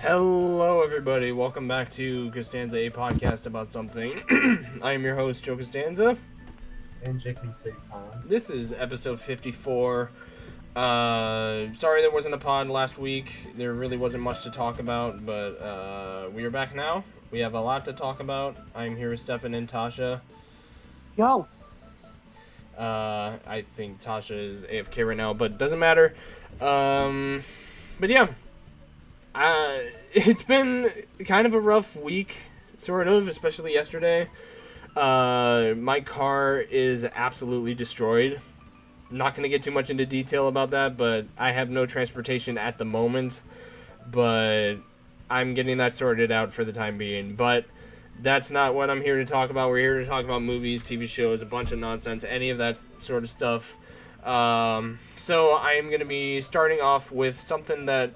Hello, everybody. Welcome back to Costanza, a podcast about something. I am your host, Joe Costanza. And JP This is episode 54. Sorry there wasn't a pod last week. There really wasn't much to talk about, but we are back now. We have a lot to talk about. I'm here with Stefan and Tasha. Yo. I think Tasha is AFK right now, but doesn't matter. But yeah. It's been kind of a rough week, sort of, especially yesterday. My car is absolutely destroyed. Not going to get too much into detail about that, but I have no transportation at the moment. But I'm getting that sorted out for the time being. But that's not what I'm here to talk about. We're here to talk about movies, TV shows, a bunch of nonsense, any of that sort of stuff. So I am going to be starting off with something that,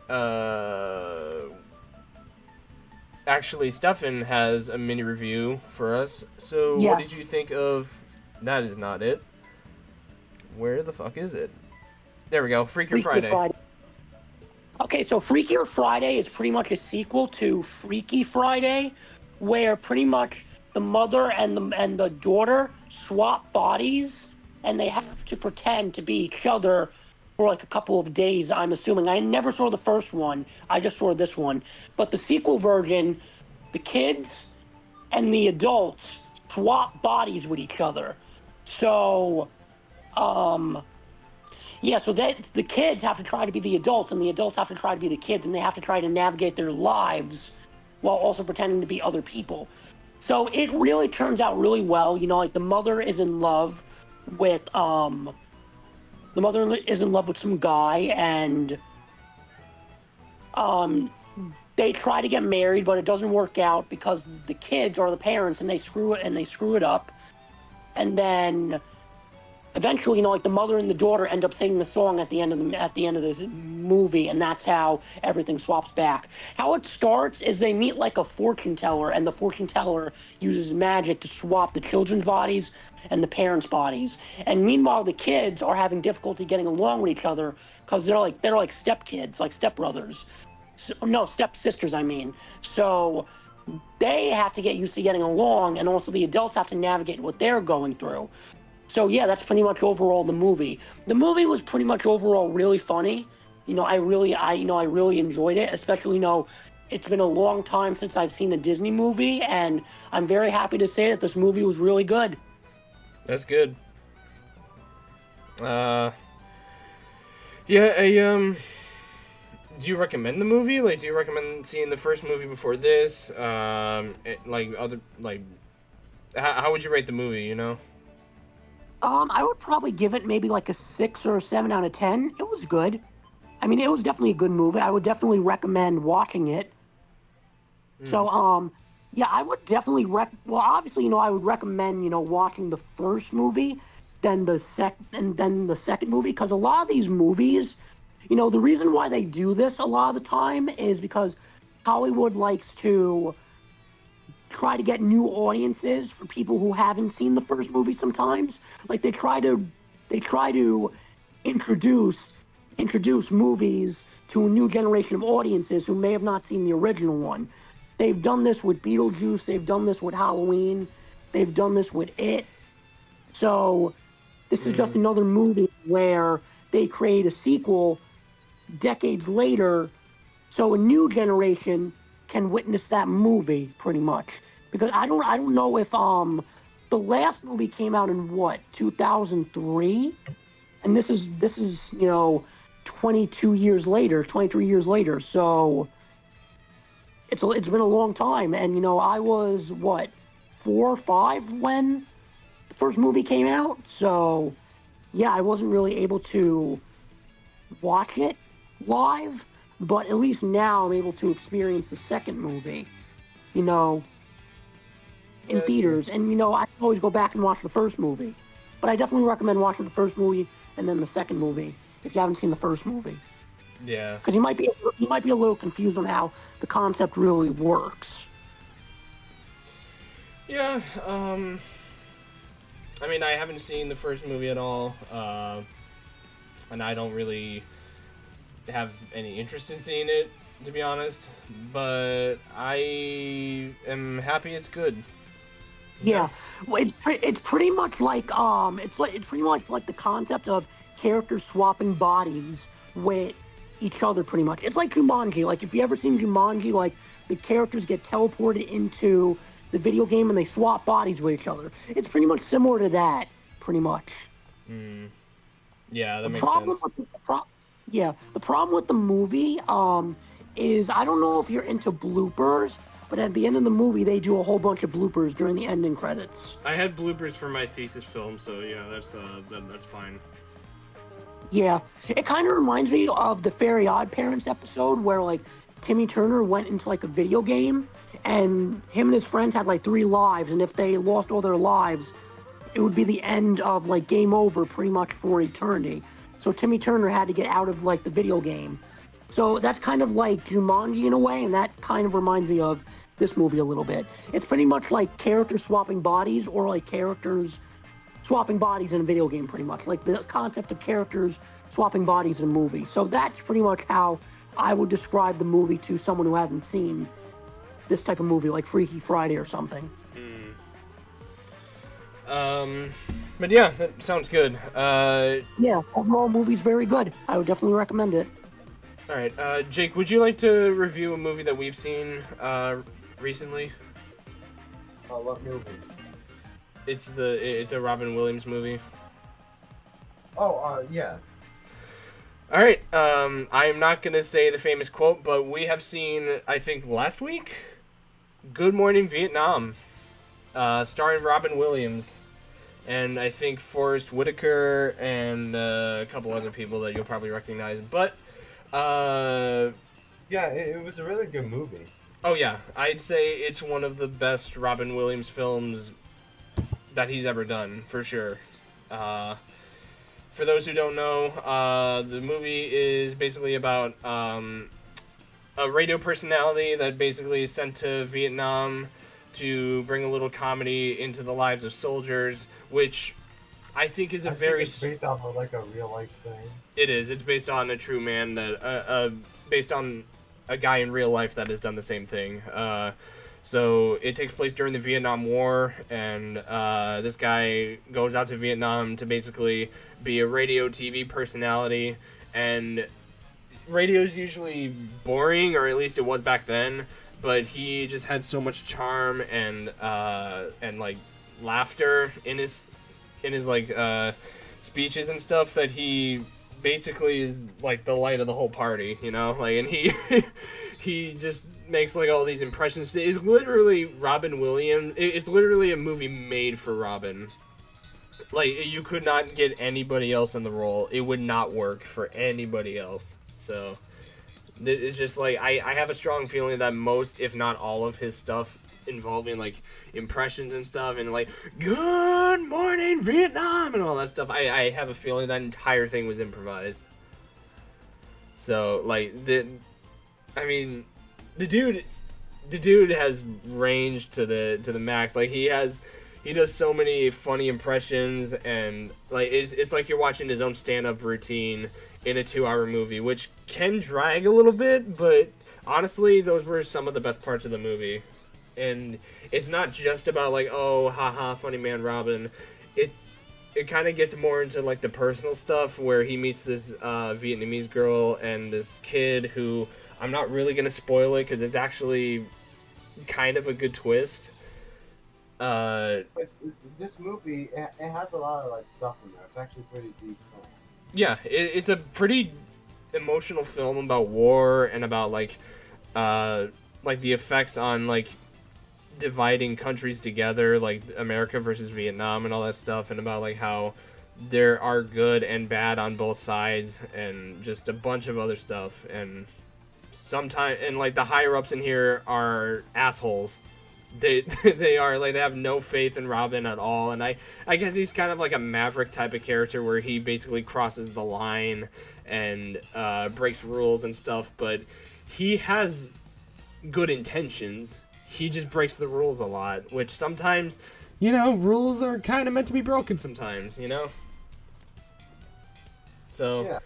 actually Stefan has a mini review for us. So yes. What did you think of, that is not it. Where the fuck is it? There we go, Freakier Friday. Okay, so Freakier Friday is pretty much a sequel to Freaky Friday, where pretty much the mother and the daughter swap bodies, and they have to pretend to be each other for like a couple of days, I'm assuming. I never saw the first one. I just saw this one. But the sequel version, the kids and the adults swap bodies with each other. So, yeah, so that the kids have to try to be the adults, and the adults have to try to be the kids, and they have to try to navigate their lives while also pretending to be other people. So it really turns out really well. You know, like the mother is in love with some guy, and they try to get married, but it doesn't work out because the kids are the parents, and they screw it up. And then eventually, you know, like the mother and the daughter end up singing the song at the end of the movie, and that's how everything swaps back. How it starts is they meet like a fortune teller, and the fortune teller uses magic to swap the children's bodies and the parents' bodies. And meanwhile, the kids are having difficulty getting along with each other because they're like stepkids, like stepbrothers. Stepsisters, I mean. So they have to get used to getting along, and also the adults have to navigate what they're going through. So yeah, that's pretty much overall the movie. The movie was pretty much overall really funny. You know, I really enjoyed it, especially, you know, it's been a long time since I've seen a Disney movie, and I'm very happy to say that this movie was really good. That's good. Do you recommend the movie? Like, do you recommend seeing the first movie before this? How would you rate the movie, you know? I would probably give it maybe like a 6 or a 7 out of 10. It was good. I mean, it was definitely a good movie. I would definitely recommend watching it. So, yeah, I would definitely obviously, you know, I would recommend, you know, watching the first movie, then the second movie, because a lot of these movies, you know, the reason why they do this a lot of the time is because Hollywood likes to try to get new audiences for people who haven't seen the first movie sometimes. Like they try to introduce movies to a new generation of audiences who may have not seen the original one. They've done this with Beetlejuice, they've done this with Halloween, they've done this with It. So this is just another movie where they create a sequel decades later so a new generation can witness that movie pretty much. Because I don't know if the last movie came out in 2003, and this is you know 23 years later. So it's been a long time, and you know I was 4 or 5 when the first movie came out. So yeah, I wasn't really able to watch it live, but at least now I'm able to experience the second movie, you know, in theaters. True. And, you know, I can always go back and watch the first movie. But I definitely recommend watching the first movie and then the second movie if you haven't seen the first movie. Yeah. Because you might be a little confused on how the concept really works. Yeah, I mean, I haven't seen the first movie at all, and I don't really have any interest in seeing it. to be honest, but I am happy it's good. Yeah, well, it's pretty much like it's pretty much like the concept of characters swapping bodies with each other. Pretty much, it's like Jumanji. Like if you ever seen Jumanji, like the characters get teleported into the video game and they swap bodies with each other. It's pretty much similar to that. Pretty much. Yeah, that The makes problem sense. with the problem with the movie is I don't know if you're into bloopers, but at the end of the movie they do a whole bunch of bloopers during the ending credits. I had bloopers for my thesis film, so yeah, that's fine. Yeah, it kind of reminds me of the Fairy Odd Parents episode where like Timmy Turner went into like a video game and him and his friends had like 3 lives, and if they lost all their lives, it would be the end of like game over pretty much for eternity. So Timmy Turner had to get out of like the video game. So that's kind of like Jumanji in a way, and that kind of reminds me of this movie a little bit. It's pretty much like characters swapping bodies, or like characters swapping bodies in a video game, pretty much. Like the concept of characters swapping bodies in a movie. So that's pretty much how I would describe the movie to someone who hasn't seen this type of movie, like Freaky Friday or something. But yeah, that sounds good. Yeah, overall, movie's very good. I would definitely recommend it. All right, Jake, would you like to review a movie that we've seen recently? What movie? It's a Robin Williams movie. Oh, yeah. All right, I'm not gonna say the famous quote, but we have seen, I think last week, Good Morning Vietnam, starring Robin Williams, and I think Forrest Whitaker and a couple other people that you'll probably recognize. But Yeah, it was a really good movie. oh yeah, I'd say it's one of the best Robin Williams films that he's ever done, for sure. For those who don't know, the movie is basically about a radio personality that basically is sent to Vietnam to bring a little comedy into the lives of soldiers, which I think is a very... It's based off of like a real life thing. It is. It's based on a true man that... based on a guy in real life that has done the same thing. So it takes place during the Vietnam War, and this guy goes out to Vietnam to basically be a radio TV personality, and radio's usually boring, or at least it was back then, but he just had so much charm and like laughter in his like speeches and stuff that he basically is like the light of the whole party, you know? Like, and he he just makes like all these impressions. It's literally Robin Williams. It's literally a movie made for Robin. Like, you could not get anybody else in the role. It would not work for anybody else. So it's just like I have a strong feeling that most, if not all, of his stuff involving like impressions and stuff and like Good Morning Vietnam and all that stuff, I have a feeling that entire thing was improvised. So like the dude has range to the max. Like he does so many funny impressions, and like it's like you're watching his own stand-up routine in a 2-hour movie, which can drag a little bit, but honestly those were some of the best parts of the movie. And it's not just about like, oh, haha, funny man Robin. It kind of gets more into like the personal stuff, where he meets this Vietnamese girl and this kid who, I'm not really gonna spoil it because it's actually kind of a good twist. But this movie, it has a lot of like stuff in there. It's actually pretty deep. Yeah, it's a pretty emotional film about war and about like the effects on like dividing countries together, like America versus Vietnam and all that stuff, and about like how there are good and bad on both sides, and just a bunch of other stuff. And sometimes, and like the higher ups in here are assholes. They are like, they have no faith in Robin at all, and I guess he's kind of like a Maverick type of character where he basically crosses the line and breaks rules and stuff, but he has good intentions. He just breaks the rules a lot, which sometimes, you know, rules are kind of meant to be broken sometimes, you know? So, Yeah.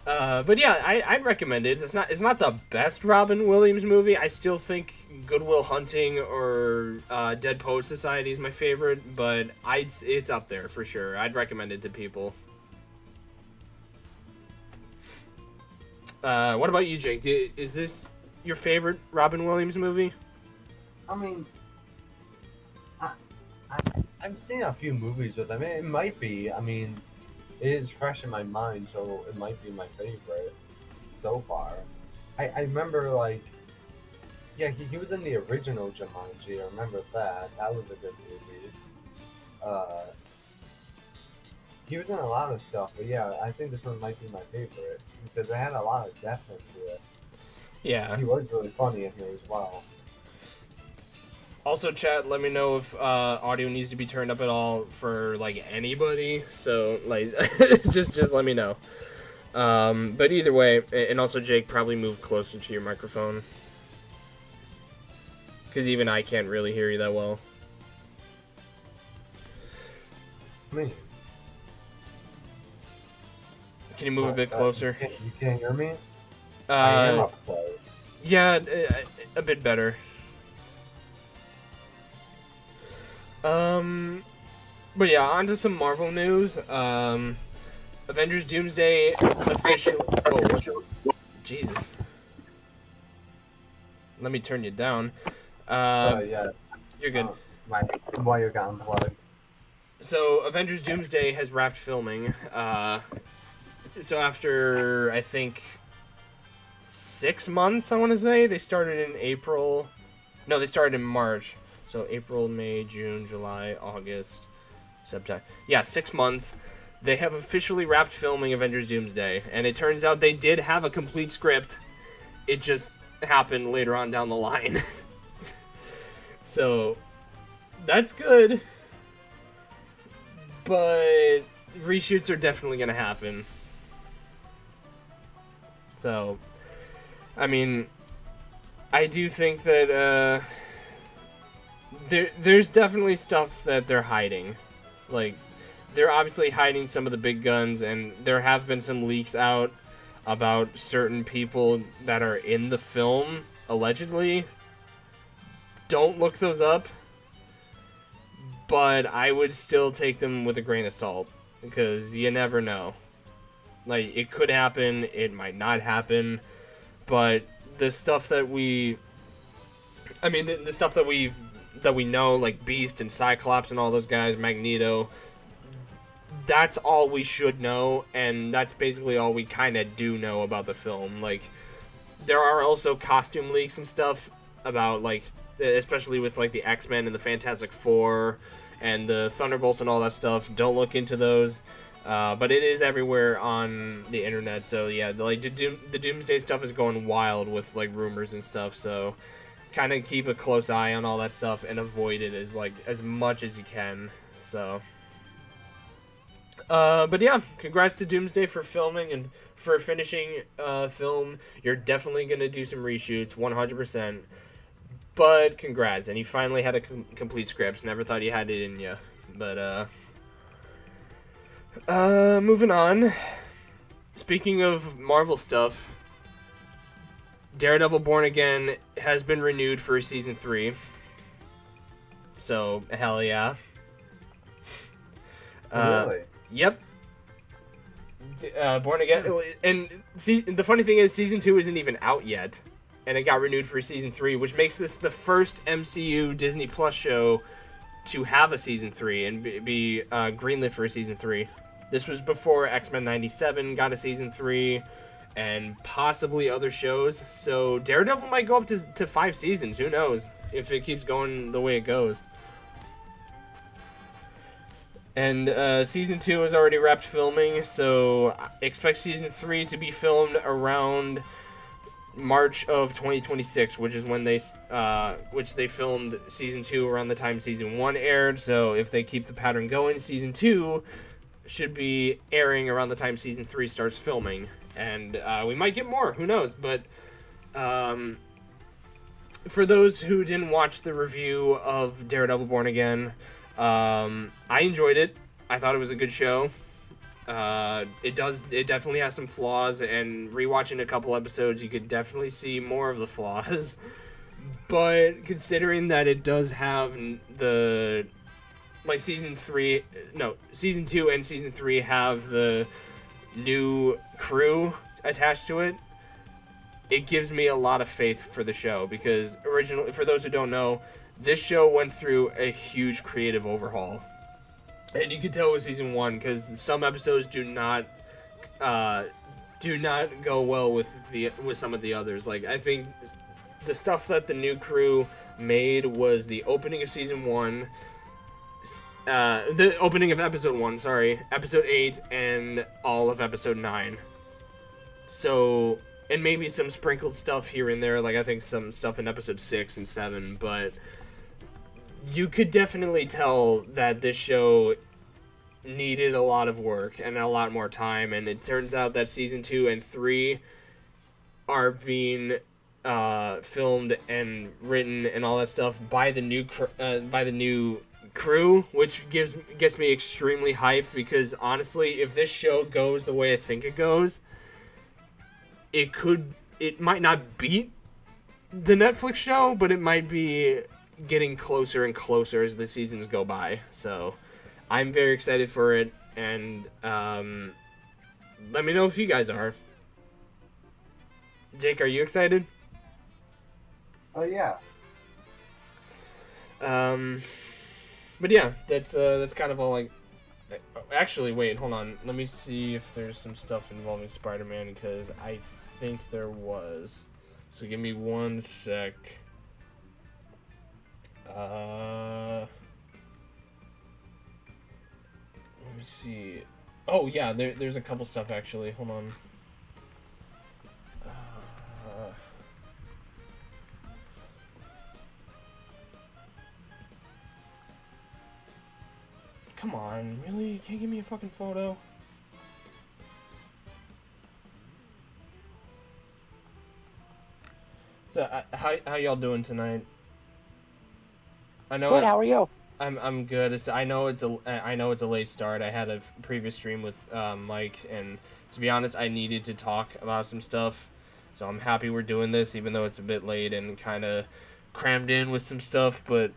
But yeah, I'd recommend it. It's not the best Robin Williams movie. I still think Good Will Hunting or Dead Poet Society is my favorite, but it's up there for sure. I'd recommend it to people. What about you, Jake? Is this your favorite Robin Williams movie? I mean, I've seen a few movies with him. It might be. I mean, it is fresh in my mind, so it might be my favorite so far. I remember, like, yeah, he was in the original Jumanji. I remember that. That was a good movie. He was in a lot of stuff, but yeah, I think this one might be my favorite because it had a lot of depth into it. Yeah. He was really funny in here as well. Also, chat, let me know if audio needs to be turned up at all for, like, anybody. So, like, just let me know. But either way, and also, Jake, probably move closer to your microphone. Because even I can't really hear you that well. Me? Can you move a bit closer? You can't hear me? I am up close. Yeah, a bit better. But yeah, on to some Marvel news. Avengers Doomsday official. Oh, Jesus. Let me turn you down. Yeah. You're good. My wire got unplugged. So, Avengers Doomsday has wrapped filming. So after, I think, 6 months, I want to say. They started in April. No, they started in March. So April, May, June, July, August, September. Yeah, 6 months. They have officially wrapped filming Avengers Doomsday. And it turns out they did have a complete script. It just happened later on down the line. So, that's good. But reshoots are definitely going to happen. So, I mean, I do think that there's definitely stuff that they're hiding. Like, they're obviously hiding some of the big guns, and there have been some leaks out about certain people that are in the film, allegedly. Don't look those up, but I would still take them with a grain of salt, because you never know. Like, it could happen, it might not happen, but the stuff that the stuff that we know, like Beast and Cyclops and all those guys, Magneto, that's all we should know, and that's basically all we kind of do know about the film. Like, there are also costume leaks and stuff about, like, especially with, like, the X-Men and the Fantastic Four and the Thunderbolts and all that stuff. Don't look into those. But it is everywhere on the internet, so yeah, like the Doomsday stuff is going wild with like rumors and stuff. So kind of keep a close eye on all that stuff and avoid it as much as you can. So, but yeah, congrats to Doomsday for filming and for finishing film. You're definitely gonna do some reshoots, 100%. But congrats, and you finally had a complete script. Never thought you had it in you, but moving on. Speaking of Marvel stuff, Daredevil Born Again has been renewed for season 3. So, hell yeah. Really? Yep. Born Again. And the funny thing is, season 2 isn't even out yet. And it got renewed for season 3, which makes this the first MCU Disney Plus show to have a season 3 and be greenlit for a season 3. This was before X-Men 97 got a season 3 and possibly other shows. So Daredevil might go up to 5 seasons. Who knows if it keeps going the way it goes. And season 2 has already wrapped filming, so expect season 3 to be filmed around March of 2026, which is when they filmed season 2 around the time season 1 aired. So if they keep the pattern going, season 2 should be airing around the time season 3 starts filming, and we might get more, who knows. But for those who didn't watch the review of Daredevil Born Again, I enjoyed it. I thought it was a good show. It definitely has some flaws, and rewatching a couple episodes, you could definitely see more of the flaws. But considering that it does have the, like, season 2 and season 3 have the new crew attached to it, it gives me a lot of faith for the show, because originally, for those who don't know, this show went through a huge creative overhaul. And you can tell with season 1, because some episodes do not go well with some of the others. Like, I think the stuff that the new crew made was the opening of season 1, the opening of episode 1, episode 8, and all of episode 9. So, and maybe some sprinkled stuff here and there, like I think some stuff in episode 6 and 7, but you could definitely tell that this show needed a lot of work and a lot more time, and it turns out that season 2 and 3 are being filmed and written and all that stuff by the new crew, which gets me extremely hyped, because honestly, if this show goes the way I think it goes, it might not beat the Netflix show, but it might be getting closer and closer as the seasons go by. So I'm very excited for it, and let me know if you guys are. Jake, are you excited? Oh yeah. But yeah, that's kind of all. Like, actually, wait, hold on. Let me see if there's some stuff involving Spider-Man, because I think there was. So give me one sec. Let me see. Oh yeah, there's a couple stuff actually. Hold on. Come on, really? You can't give me a fucking photo? So, how y'all doing tonight? I know. Good. How are you? I'm good. I know it's a late start. I had a previous stream with Mike, and to be honest, I needed to talk about some stuff. So I'm happy we're doing this, even though it's a bit late and kind of crammed in with some stuff. But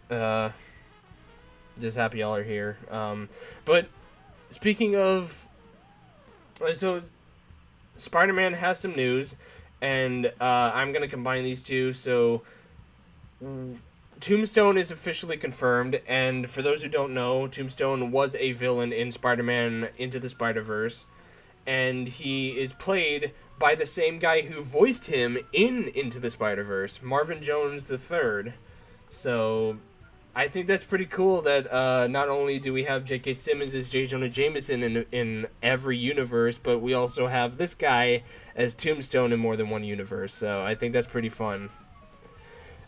just happy y'all are here. But speaking of, so Spider-Man has some news, and I'm gonna combine these two. So Tombstone is officially confirmed, and for those who don't know, Tombstone was a villain in Spider-Man Into the Spider-Verse, and he is played by the same guy who voiced him in Into the Spider-Verse, Marvin Jones III. So I think that's pretty cool that not only do we have J.K. Simmons as J. Jonah Jameson in every universe, but we also have this guy as Tombstone in more than one universe. So I think that's pretty fun.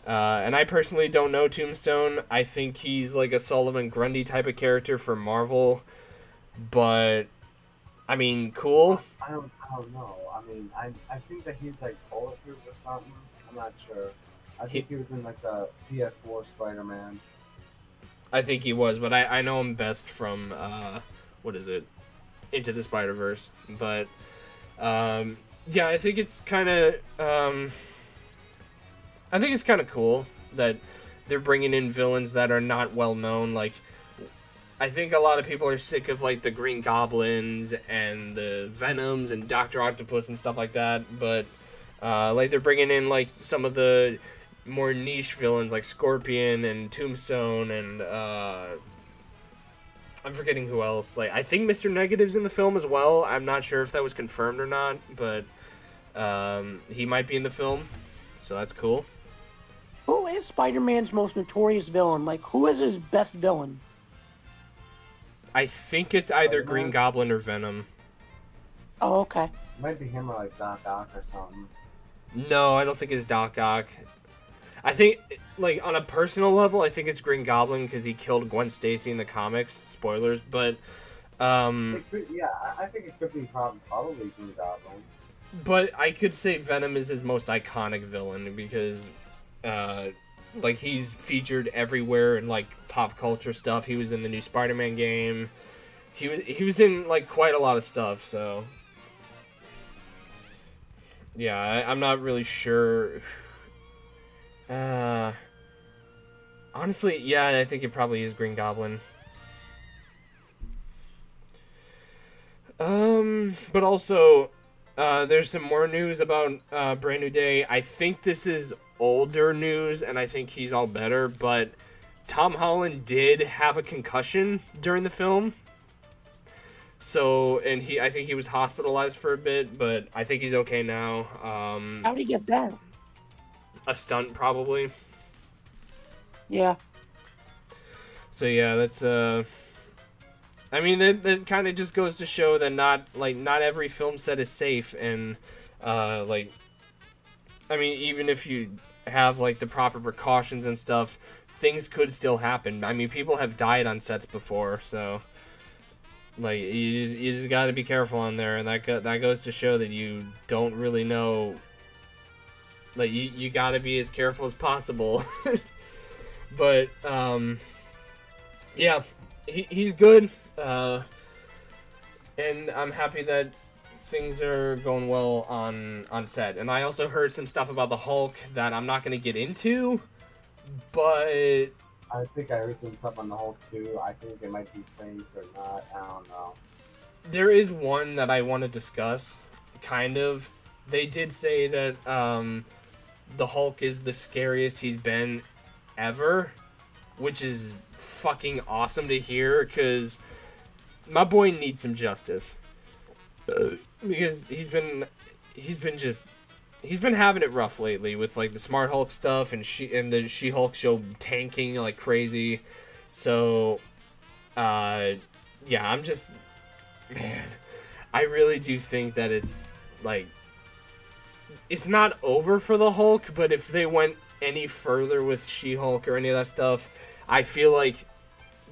And I personally don't know Tombstone. I think he's like a Solomon Grundy type of character for Marvel. But, I mean, cool. I don't know. I mean, I think that he's like bulletproof or something. I'm not sure. I think he was in like the PS4 Spider-Man. I think he was, but I know him best from, what is it? Into the Spider-Verse. But, yeah, I think it's kind of, I think it's kind of cool that they're bringing in villains that are not well known. Like, I think a lot of people are sick of like the Green Goblins and the Venoms and Dr. Octopus and stuff like that. But like they're bringing in like some of the more niche villains like Scorpion and Tombstone and I'm forgetting who else. Like I think Mr. Negative's in the film as well. I'm not sure if that was confirmed or not, but he might be in the film, so that's cool. Who is Spider-Man's most notorious villain? Like, who is his best villain? I think it's either Green Goblin or Venom. Oh, okay. Might be him or like Doc Ock or something. No, I don't think it's Doc Ock. I think, like, on a personal level, I think it's Green Goblin because he killed Gwen Stacy in the comics. Spoilers, but... I think it could be probably Green Goblin. But I could say Venom is his most iconic villain because... like he's featured everywhere in like pop culture stuff. He was in the new Spider-Man game. he was in like quite a lot of stuff. So yeah, I'm not really sure. Honestly, yeah, I think it probably is Green Goblin. But also, there's some more news about Brand New Day. I think this is older news, and I think he's all better, but Tom Holland did have a concussion during the film. So, and I think he was hospitalized for a bit, but I think he's okay now. How'd he get that? A stunt, probably. Yeah. So yeah, that's I mean, that kind of just goes to show that not every film set is safe, and like, I mean, even if you have like the proper precautions and stuff, things could still happen. I mean, people have died on sets before, so like you just got to be careful on there, and that goes to show that you don't really know. Like you got to be as careful as possible. But yeah, he's good. And I'm happy that things are going well on set. And I also heard some stuff about the Hulk that I'm not going to get into, but I think I heard some stuff on the Hulk too. I think it might be fake or not. I don't know. there is one that I want to discuss. Kind of, they did say that the Hulk is the scariest he's been ever, which is fucking awesome to hear, because my boy needs some justice. Because he's been having it rough lately with like the Smart Hulk stuff and the She-Hulk show tanking like crazy. So yeah, I'm just, man, I really do think that it's like, it's not over for the Hulk, but if they went any further with She-Hulk or any of that stuff, I feel like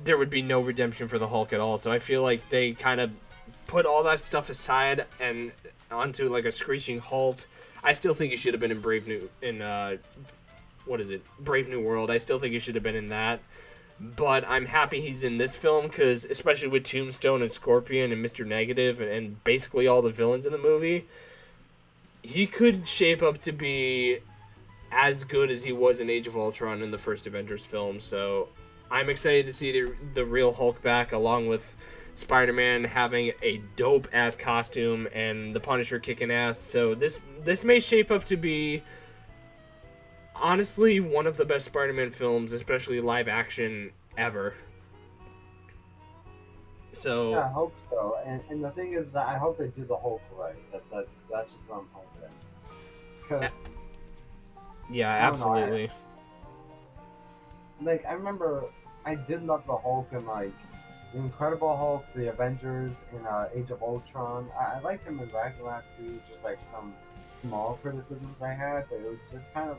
there would be no redemption for the Hulk at all. So I feel like they kind of put all that stuff aside and onto like a screeching halt. I still think he should have been in Brave New World. I still think he should have been in that. But I'm happy he's in this film, because especially with Tombstone and Scorpion and Mr. Negative and basically all the villains in the movie, he could shape up to be as good as he was in Age of Ultron in the first Avengers film. So I'm excited to see the real Hulk back, along with Spider-Man having a dope-ass costume and the Punisher kicking ass. So this may shape up to be, honestly, one of the best Spider-Man films, especially live action, ever. So Yeah, I hope so. And the thing is that I hope they do the Hulk right. That's just what I'm hoping. Because yeah, I don't know, absolutely. I remember I did love the Hulk in like the Incredible Hulk, the Avengers, in Age of Ultron. I liked him in Ragnarok too. Just like some small criticisms I had, but it was just kind of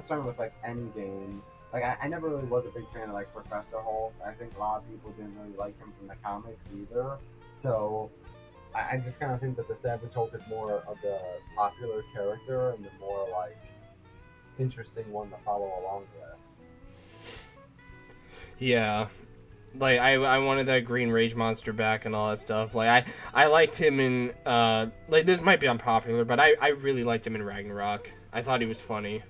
starting with like Endgame. Like I never really was a big fan of like Professor Hulk. I think a lot of people didn't really like him from the comics either. So I just kind of think that the Savage Hulk is more of the popular character and the more like interesting one to follow along with. Yeah. Like I wanted that Green Rage monster back and all that stuff. Like I liked him in like, this might be unpopular, but I really liked him in Ragnarok. I thought he was funny.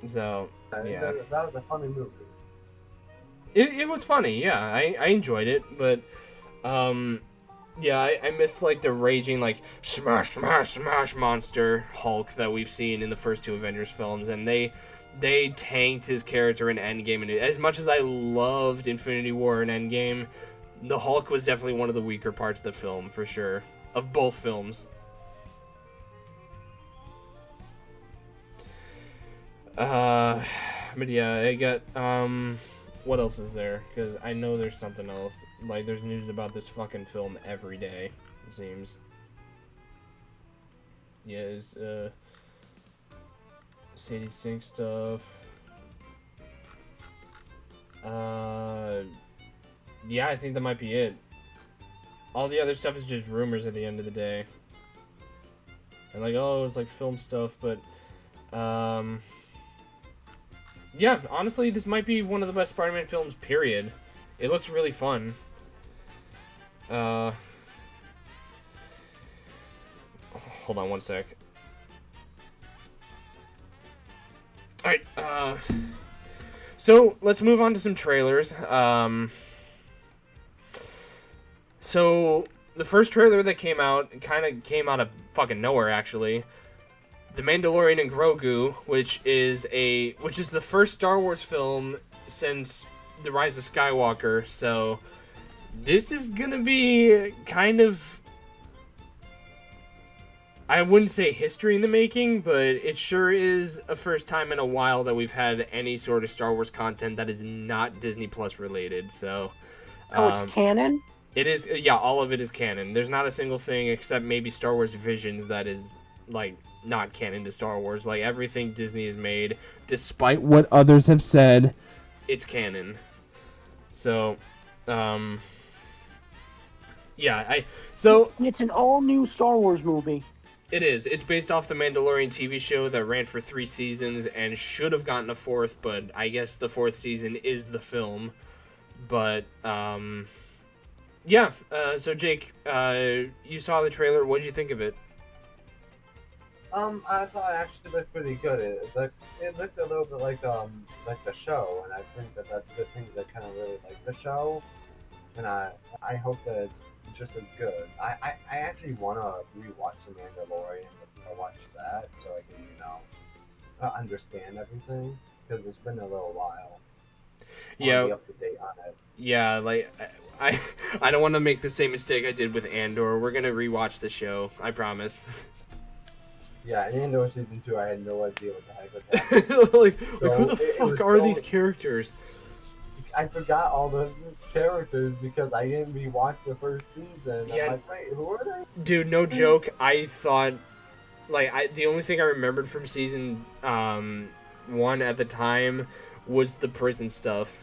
So yeah, That was a funny movie. it was funny. Yeah, I enjoyed it, but yeah, I miss like the raging like smash monster Hulk that we've seen in the first two Avengers films, and they tanked his character in Endgame. And as much as I loved Infinity War and Endgame, the Hulk was definitely one of the weaker parts of the film, for sure, of both films. But yeah, I got, what else is there? Because I know there's something else. Like, there's news about this fucking film every day, it seems. Yeah, it's, Sadie Sink stuff. Yeah, I think that might be it. All the other stuff is just rumors at the end of the day. And like, oh, it's like film stuff, but yeah, honestly, this might be one of the best Spider-Man films, period. It looks really fun. Hold on one sec. Alright, so let's move on to some trailers. So the first trailer that came out kind of came out of fucking nowhere, actually. The Mandalorian and Grogu, which is the first Star Wars film since The Rise of Skywalker. So this is gonna be kind of, I wouldn't say history in the making, but it sure is a first time in a while that we've had any sort of Star Wars content that is not Disney Plus related. So, it's canon? It is, yeah, all of it is canon. There's not a single thing except maybe Star Wars Visions that is, like, not canon to Star Wars. Like, everything Disney has made, despite what others have said, it's canon. So, yeah, so... It's an all-new Star Wars movie. It is. It's based off the Mandalorian TV show that ran for 3 seasons and should have gotten a 4th, but I guess the 4th season is the film. But, yeah. So, Jake, you saw the trailer. What did you think of it? I thought it actually looked pretty good. It looked a little bit like the show, and I think that that's a good thing. That kind of really like the show, and I hope that it's just as good. I actually want to rewatch The Mandalorian before I watch that, so I can understand everything, because it's been a little while. Yeah. Be up to date on it. Yeah, like I don't want to make the same mistake I did with Andor. We're gonna rewatch the show. I promise. Yeah, in Andor season 2, I had no idea what the heck was happening. like who the fuck are these characters? I forgot all the characters because I didn't rewatch the first season. Yeah. I'm like, wait, who are they? Dude, no joke. I thought, the only thing I remembered from season 1 at the time was the prison stuff.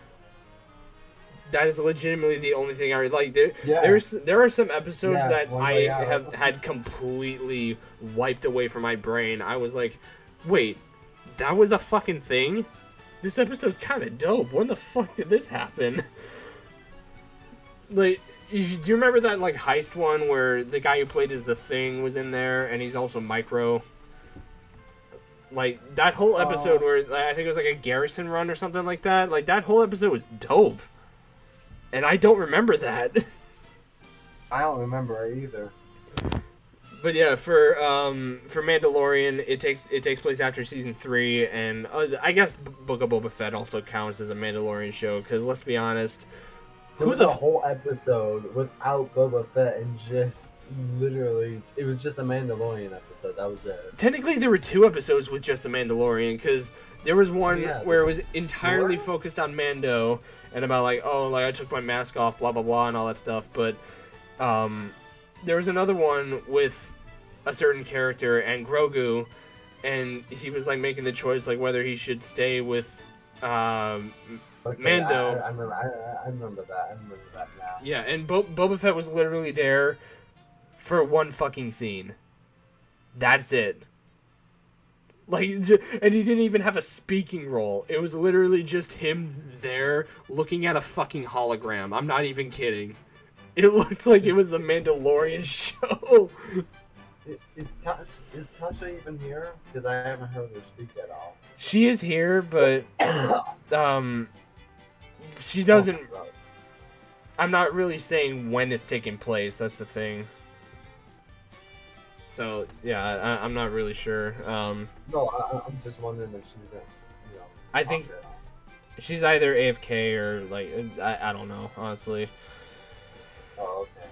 That is legitimately the only thing I like. There are some episodes that I have had completely wiped away from my brain. I was like, wait, that was a fucking thing? This episode's kind of dope. When the fuck did this happen? Like, do you remember that like heist one where the guy who played as the Thing was in there, and he's also Micro? Like that whole episode where I think it was like a garrison run or something like that. Like that whole episode was dope, and I don't remember that. I don't remember it either. But yeah, for Mandalorian, it takes place after season 3, and I guess Book of Boba Fett also counts as a Mandalorian show, because let's be honest, There was a whole episode without Boba Fett and just literally, it was just a Mandalorian episode. That was it. Technically, there were 2 episodes with just the Mandalorian, because there was one where it was entirely focused on Mando and about like, oh, like I took my mask off, blah blah blah, and all that stuff. But there was another one with a certain character and Grogu, and he was like making the choice like whether he should stay with Mando. I remember that. I remember that now. Yeah, and Boba Fett was literally there for one fucking scene. That's it. Like, and he didn't even have a speaking role. It was literally just him there looking at a fucking hologram. I'm not even kidding. It looked like it was the Mandalorian show. Is Tasha even here? Because I haven't heard her speak at all. She is here, but she doesn't. I'm not really saying when it's taking place. That's the thing. So yeah, I'm not really sure. No, I'm just wondering if she's gonna, I think she's either AFK or like I don't know, honestly. Oh, okay.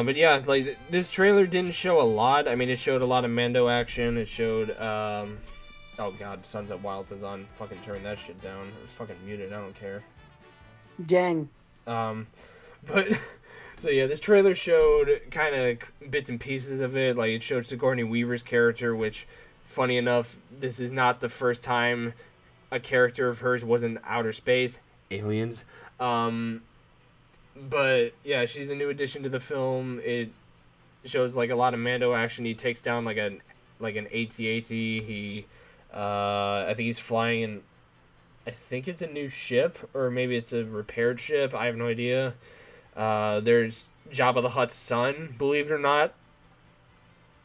But yeah, like this trailer didn't show a lot. I mean, it showed a lot of Mando action. It showed oh god, Sunset Wilds is on. Fucking turn that shit down. It's fucking muted. I don't care. Dang. But so yeah, this trailer showed kind of bits and pieces of it. Like it showed Sigourney Weaver's character, which, funny enough, this is not the first time a character of hers was in outer space. Aliens. But yeah, she's a new addition to the film. It shows like a lot of Mando action. He takes down like an AT-AT. He I think he's flying in I think it's a new ship, or maybe it's a repaired ship. I have no idea. There's Jabba the Hutt's son, believe it or not.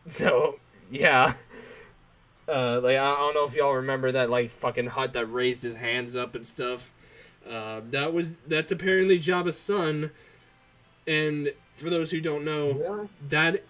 So, yeah. Like, I don't know if y'all remember that, like, fucking Hutt that raised his hands up and stuff. That's apparently Jabba's son. And for those who don't know, Really?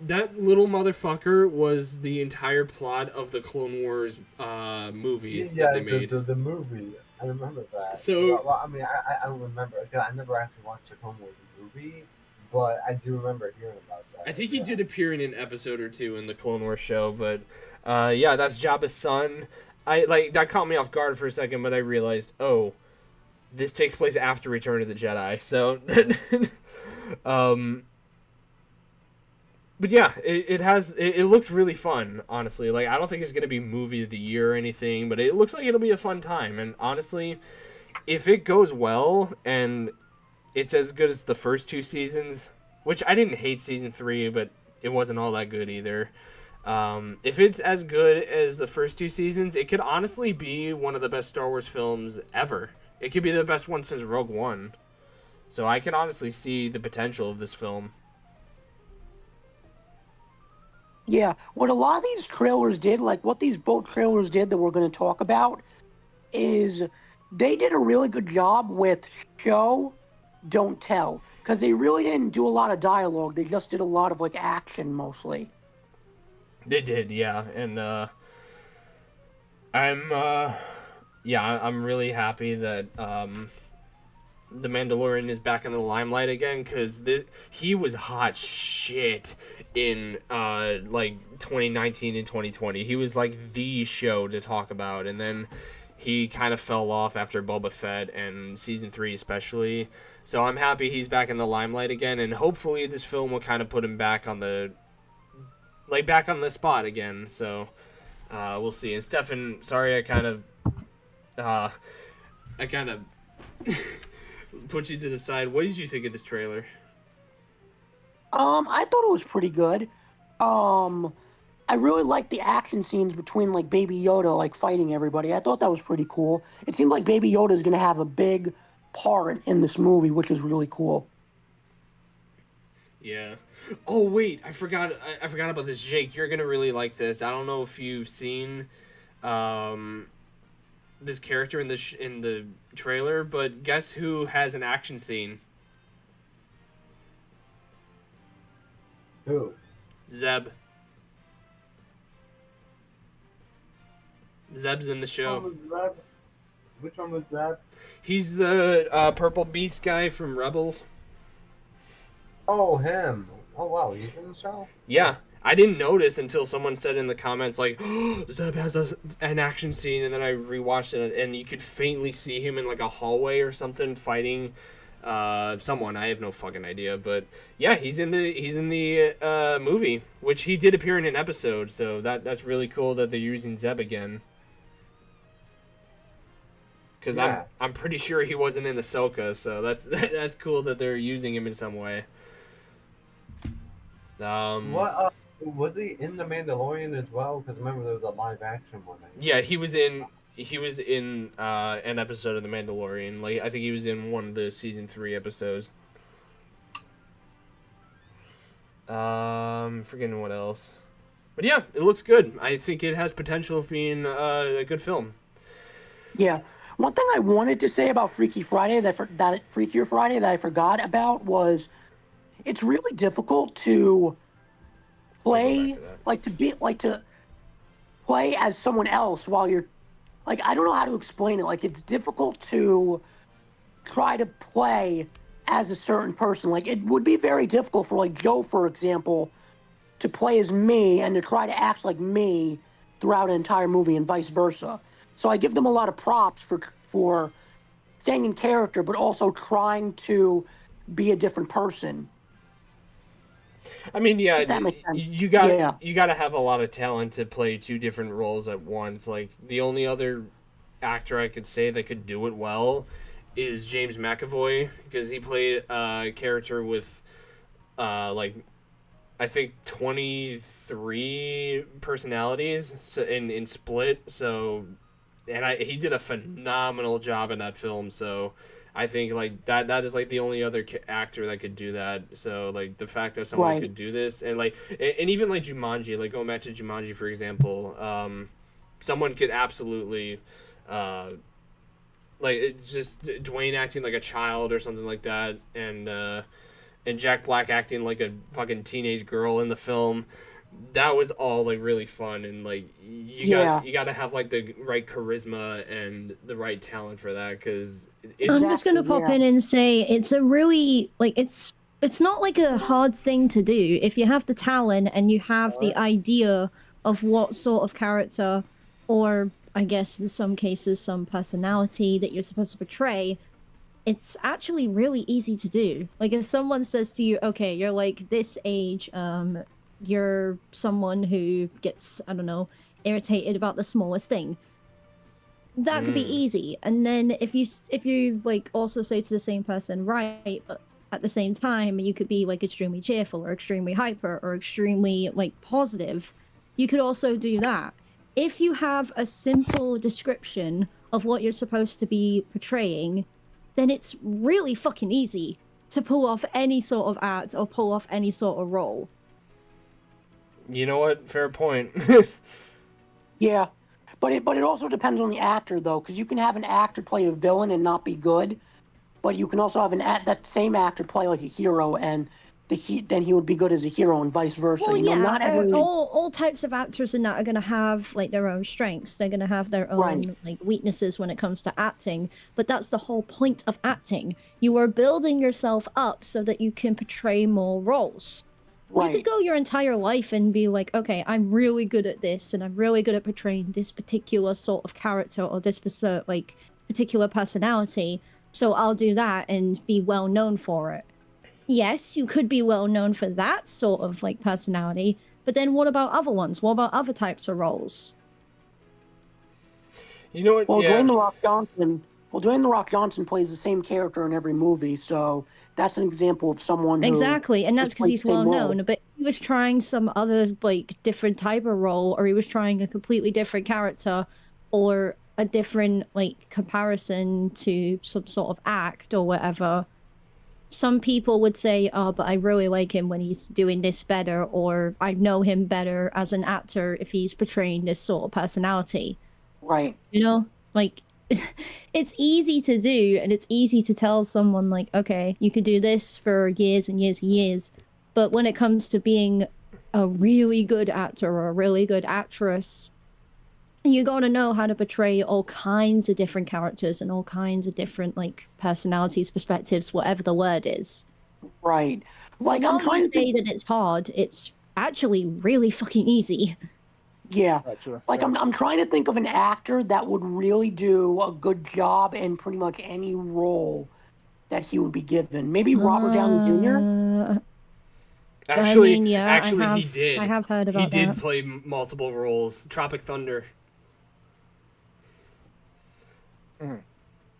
that little motherfucker was the entire plot of the Clone Wars movie that they made. The movie. I remember that. So- well, I mean, I don't remember. I never actually watched the Clone Wars movie, but I do remember hearing about that. I think he did appear in an episode or two in the Clone Wars show, but yeah, that's Jabba's son. That caught me off guard for a second, but I realized, oh, this takes place after Return of the Jedi. So, but yeah, it looks really fun, honestly. Like, I don't think it's gonna be movie of the year or anything, but it looks like it'll be a fun time. And honestly, if it goes well and it's as good as the first two seasons, which I didn't hate season 3, but it wasn't all that good either. If it's as good as the first two seasons, it could honestly be one of the best Star Wars films ever. It could be the best one since Rogue One. So I can honestly see the potential of this film. Yeah, what a lot of these trailers did, like what these both trailers did that we're going to talk about, is they did a really good job with show, don't tell. Because they really didn't do a lot of dialogue. They just did a lot of, like, action mostly. They did, yeah. And I'm really happy that the Mandalorian is back in the limelight again, because he was hot shit in like 2019 and 2020. He was like the show to talk about, and then he kind of fell off after Boba Fett and season 3 especially. So I'm happy he's back in the limelight again, and hopefully this film will kind of put him back on the spot again. So we'll see. And Stefan, sorry I kind of put you to the side. What did you think of this trailer? I thought it was pretty good. I really liked the action scenes between, like, Baby Yoda, like, fighting everybody. I thought that was pretty cool. It seemed like Baby Yoda is going to have a big part in this movie, which is really cool. Yeah. Oh wait, I forgot about this, Jake. You're gonna really like this. I don't know if you've seen this character in the trailer, but guess who has an action scene? Who? Zeb. Zeb's in the show. Which one was that? He's the purple beast guy from Rebels. Oh, him. Oh, wow, he's in the show? Yeah, I didn't notice until someone said in the comments, like, Zeb has an action scene, and then I rewatched it, and you could faintly see him in, like, a hallway or something fighting someone. I have no fucking idea, but yeah, he's in the movie, which he did appear in an episode, so that's really cool that they're using Zeb again. Because Yeah. I'm pretty sure he wasn't in Ahsoka, so that's cool that they're using him in some way. What, was he in The Mandalorian as well? Because remember there was a live action one. Yeah, he was in an episode of The Mandalorian. Like, I think he was in one of the season 3 episodes. Forgetting what else. But yeah, it looks good. I think it has potential of being a good film. Yeah. One thing I wanted to say about Freakier Friday that I forgot about was it's really difficult to play, to play as someone else while you're, like, I don't know how to explain it. Like, it's difficult to try to play as a certain person. Like, it would be very difficult for, like, Joe, for example, to play as me and to try to act like me throughout an entire movie and vice versa. So I give them a lot of props for staying in character, but also trying to be a different person. I mean, yeah, If that makes sense. you got to have a lot of talent to play two different roles at once. Like, the only other actor I could say that could do it well is James McAvoy, because he played a character with like, I think 23 personalities in Split. So and he did a phenomenal job in that film. So I think like that is like the only other actor that could do that. So like the fact that someone Right. could do this, and like and even like Jumanji, like going back to Jumanji for example, someone could absolutely. Like it's just Dwayne acting like a child or something like that, and Jack Black acting like a fucking teenage girl in the film. That was all like really fun, and like you got to have like the right charisma and the right talent for that, because I'm it's just gonna pop yeah. in and say it's a really like it's not like a hard thing to do if you have the talent and you have the idea of what sort of character, or I guess in some cases some personality that you're supposed to portray. It's actually really easy to do. Like if someone says to you, okay, you're like this age, you're someone who gets, I don't know, irritated about the smallest thing. That could be easy. And then if you like also say to the same person, right, but at the same time you could be like extremely cheerful or extremely hyper or extremely like positive, you could also do that. If you have a simple description of what you're supposed to be portraying, then it's really fucking easy to pull off any sort of act or pull off any sort of role. you know what, fair point. Yeah, but it also depends on the actor though, because you can have an actor play a villain and not be good, but you can also have that same actor play like a hero and then he would be good as a hero and vice versa. Well, you know, yeah, not every all types of actors in that are going to have like their own strengths. They're going to have their own Right. like weaknesses when it comes to acting. But that's the whole point of acting. You are building yourself up so that you can portray more roles. You right. could go your entire life and be like, okay, I'm really good at this, and I'm really good at portraying this particular sort of character or this like particular personality. So I'll do that and be well known for it. Yes, you could be well known for that sort of like personality, but then what about other ones? What about other types of roles? You know what? Well, yeah. Dwayne the Rock Johnson plays the same character in every movie, so that's an example of someone who Exactly, and that's just because plays he's the same well role. known. But he was trying some other like different type of role, or he was trying a completely different character, or a different like comparison to some sort of act or whatever. Some people would say, oh, but I really like him when he's doing this better, or I know him better as an actor if he's portraying this sort of personality. Right. You know, like it's easy to do, and it's easy to tell someone like, okay, you could do this for years and years and years, but when it comes to being a really good actor or a really good actress, you gotta know how to portray all kinds of different characters and all kinds of different like personalities, perspectives, whatever the word is. Right. Like While I'm trying you to say think. that it's hard, it's actually really fucking easy. Yeah. Gotcha. Like Yeah. I'm trying to think of an actor that would really do a good job in pretty much any role that he would be given. Maybe Robert Downey Jr. Actually, I mean, yeah, he did. I have heard about He did that. play multiple roles. Tropic Thunder. Mhm.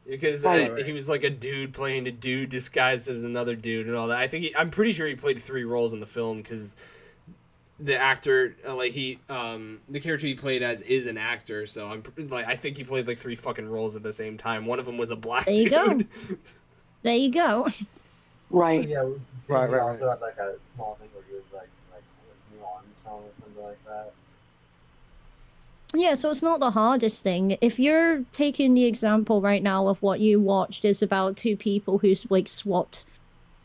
Because Right. he was like a dude playing a dude disguised as another dude and all that. I'm pretty sure he played 3 roles in the film, because the actor, the character he played as is an actor. So I think he played like 3 fucking roles at the same time. One of them was a black There you dude. go. There you go. Right. Yeah, Right, he right, also right. had like a small thing where he was like Neil Armstrong or something like that. Yeah, so it's not the hardest thing. If you're taking the example right now of what you watched is about 2 people who like swapped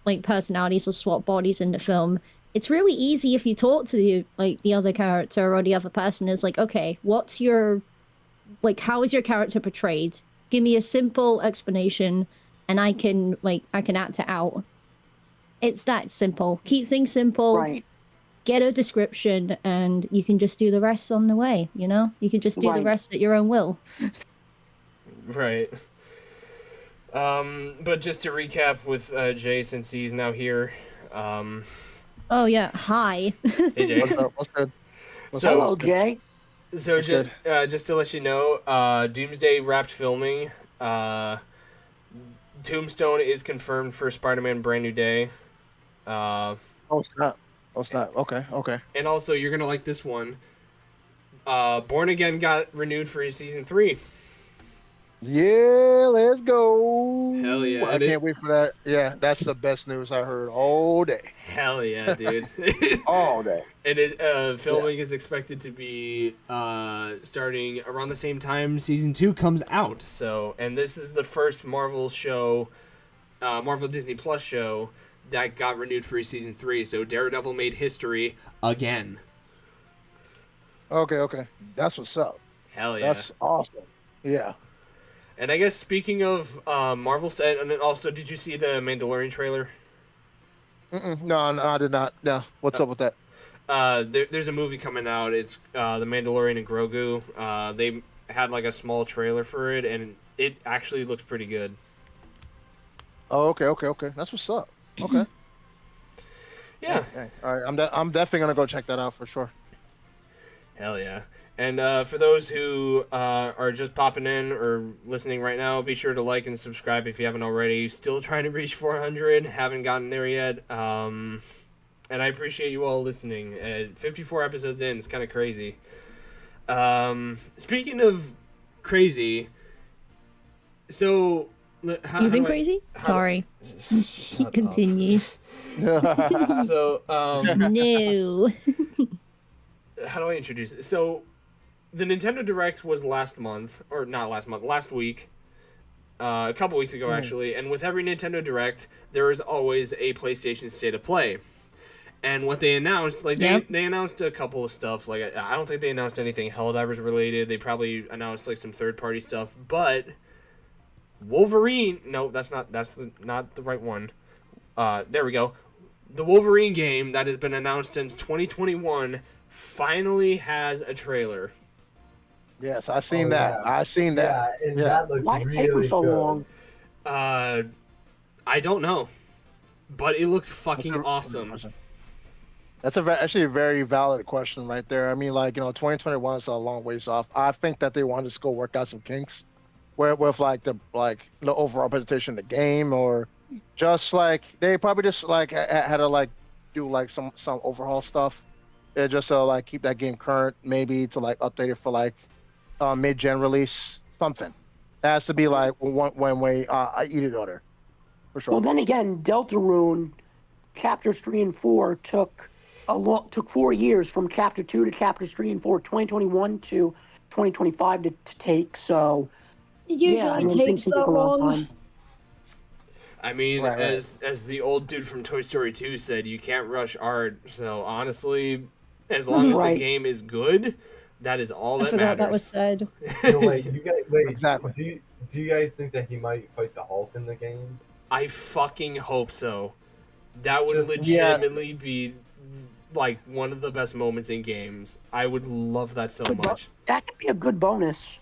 like personalities or swapped bodies in the film, it's really easy if you talk to the other character or the other person is like, okay, what's your like how is your character portrayed? Give me a simple explanation and I can act it out. It's that simple. Keep things simple. Right. Get a description, and you can just do the rest on the way, you know? You can just do the Right. rest at your own will. Right. But just to recap with Jay, since he's now here. Oh, yeah. Hi. Hey, Jay. What's up? What's good? What's So- Hello, Jay. So That's just to let you know, Doomsday wrapped filming. Tombstone is confirmed for Spider-Man Brand New Day. Oh, it's not. Oh, it's not. Okay. Okay. And also, you're gonna like this one. Born Again got renewed for season 3. Yeah, let's go. Hell yeah. I can't wait for that. Yeah, that's the best news I heard all day. Hell yeah, dude. All day. And filming is expected to be starting around the same time season 2 comes out. So, and this is the first Marvel show, Marvel Disney Plus show that got renewed for season 3. So Daredevil made history again. Okay. That's what's up. Hell yeah. That's awesome. Yeah. And I guess speaking of Marvel stuff, and then also, did you see the Mandalorian trailer? No, I did not. No. What's up with that? There's a movie coming out. It's The Mandalorian and Grogu. They had like a small trailer for it, and it actually looks pretty good. Oh, okay. That's what's up. Okay. Yeah. Okay. All right. I'm definitely gonna go check that out for sure. Hell yeah. And for those who are just popping in or listening right now, be sure to like and subscribe if you haven't already. Still trying to reach 400. Haven't gotten there yet. And I appreciate you all listening. 54 episodes in. It's kind of crazy. Speaking of crazy, so... You've been crazy? Sorry. Continue. So, No. how do I introduce it? So, the Nintendo Direct was last week. A couple weeks ago, actually. And with every Nintendo Direct, there is always a PlayStation State of Play. And what they announced, they announced a couple of stuff. Like, I don't think they announced anything Helldivers related. They probably announced, like, some third-party stuff. But Wolverine... No, that's not the right one. There we go. The Wolverine game that has been announced since 2021 finally has a trailer. Yes, I seen that. Yeah. I seen that. Yeah, and that looks Why did it really take them so good. long? I don't know, but it looks fucking awesome. That's actually a very valid question right there. I mean, 2021 is a long ways off. I think that they wanted to go work out some kinks, with the overall presentation of the game, or just they probably just had to do some overhaul stuff. Just to keep that game current, maybe to update it for mid-gen release, something. It has to be one way either order, for sure. Well, then again, Deltarune, chapters 3 and 4 took 4 years from chapter 2 to chapters 3 and 4, 2021 to 2025 to take. So It usually yeah, I mean, takes things that take a long long. time. I mean, Right. as the old dude from Toy Story 2 said, you can't rush art. So honestly, as long as the Right. game is good, that is all I that forgot matters. that was said. So, wait, Exactly. Do you guys think that he might fight the Hulk in the game? I fucking hope so. That would Just- legitimately be one of the best moments in games. I would love that so much. That could be a good bonus.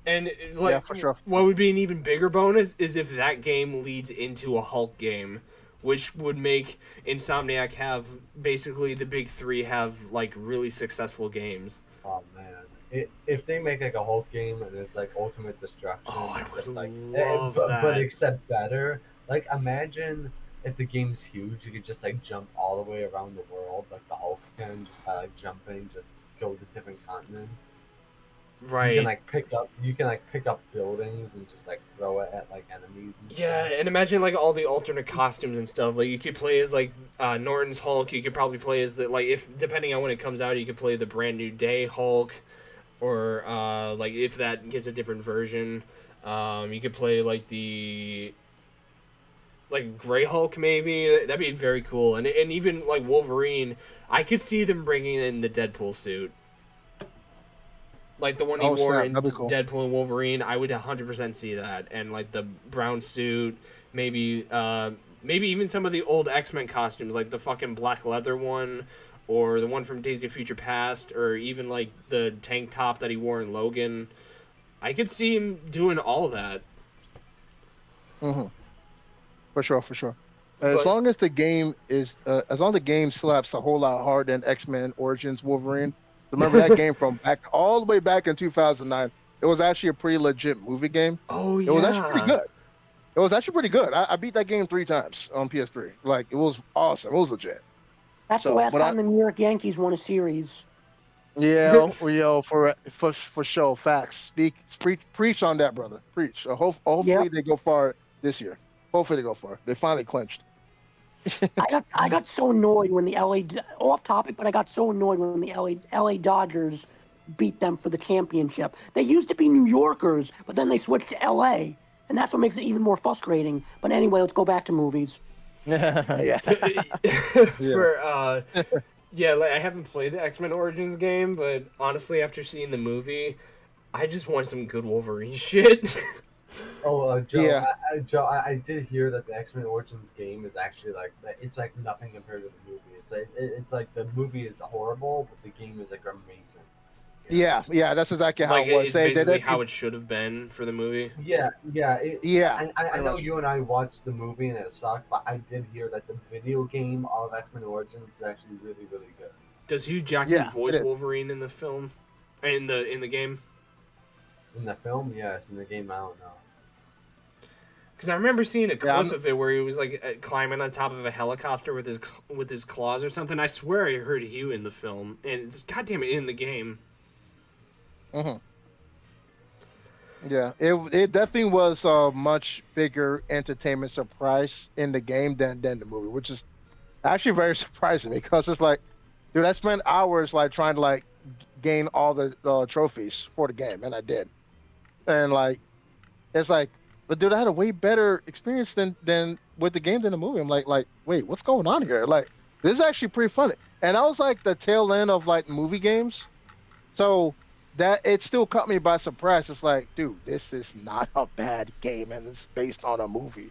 And Yeah, for sure. what would be an even bigger bonus is if that game leads into a Hulk game, which would make Insomniac have basically the big three have really successful games. Oh man, if they make a Hulk game and it's Ultimate Destruction, Oh, I would just, love but that. except better. Imagine if the game's huge, you could just just all the way around the world, like the Hulk can, just by jumping, just go to different continents. Right. You can pick up buildings and just throw it at enemies. And Yeah, stuff. and imagine all the alternate costumes and stuff. You could play as Norton's Hulk. You could probably play as the if depending on when it comes out, you could play the Brand New Day Hulk, or if that gets a different version, you could play the Gray Hulk maybe. That'd be very cool. And even Wolverine, I could see them bringing in the Deadpool suit. The one he wore snap, in that'd be cool. Deadpool and Wolverine, I would 100% see that. And the brown suit, maybe even some of the old X-Men costumes, the fucking black leather one, or the one from Days of Future Past, or even the tank top that he wore in Logan. I could see him doing all that. Mm-hmm. For sure. But- As long as the game slaps a whole lot harder than X-Men Origins Wolverine. Remember that game from all the way back in 2009? It was actually a pretty legit movie game. Oh, yeah. It was actually pretty good. It was actually pretty good. I beat that game 3 times on PS3. It was awesome. It was legit. That's So, the last but time the New York Yankees won a series. Yeah, for sure. Facts. Preach on that, brother. Preach. Hopefully Yep. they go far this year. Hopefully they go far. They finally clinched. I got so annoyed when the off topic, but I got so annoyed when the LA Dodgers beat them for the championship. They used to be New Yorkers, but then they switched to LA, and that's what makes it even more frustrating. But anyway, let's go back to movies. Yeah. For yeah, like, I haven't played the X-Men Origins game, but honestly, after seeing the movie, I just want some good Wolverine shit. Oh, Joe, Yeah. I did hear that the X Men Origins game is actually like it's like nothing compared to the movie. It's like the movie is horrible, but the game is like amazing. Yeah. That's exactly how Like, it was. it's They basically did how it should have been for the movie. Yeah, yeah. Yeah. I pretty know much. you and I watched the movie and it sucked, but I did hear that the video game of X Men Origins is actually really, really good. Does Hugh Jackman Yeah, voice it is. Wolverine in the film? In the game? In the film, yes. In the game, I don't know. Because I remember seeing a clip I'm- of it where he was like climbing on top of a helicopter with his claws or something. I swear I heard Hugh in the film, and goddamn it, in the game. Mhm. Yeah, it definitely was a much bigger entertainment surprise in the game than the movie, which is actually very surprising because it's like, dude, I spent hours like trying to like gain all the trophies for the game, and I did, and like, it's like, but dude, I had a way better experience than with the game than the movie. I'm like, wait, what's going on here? Like, this is actually pretty funny, and I was like the tail end of like movie games, so. That it still caught me by surprise. It's like, dude, this is not a bad game, and it's based on a movie.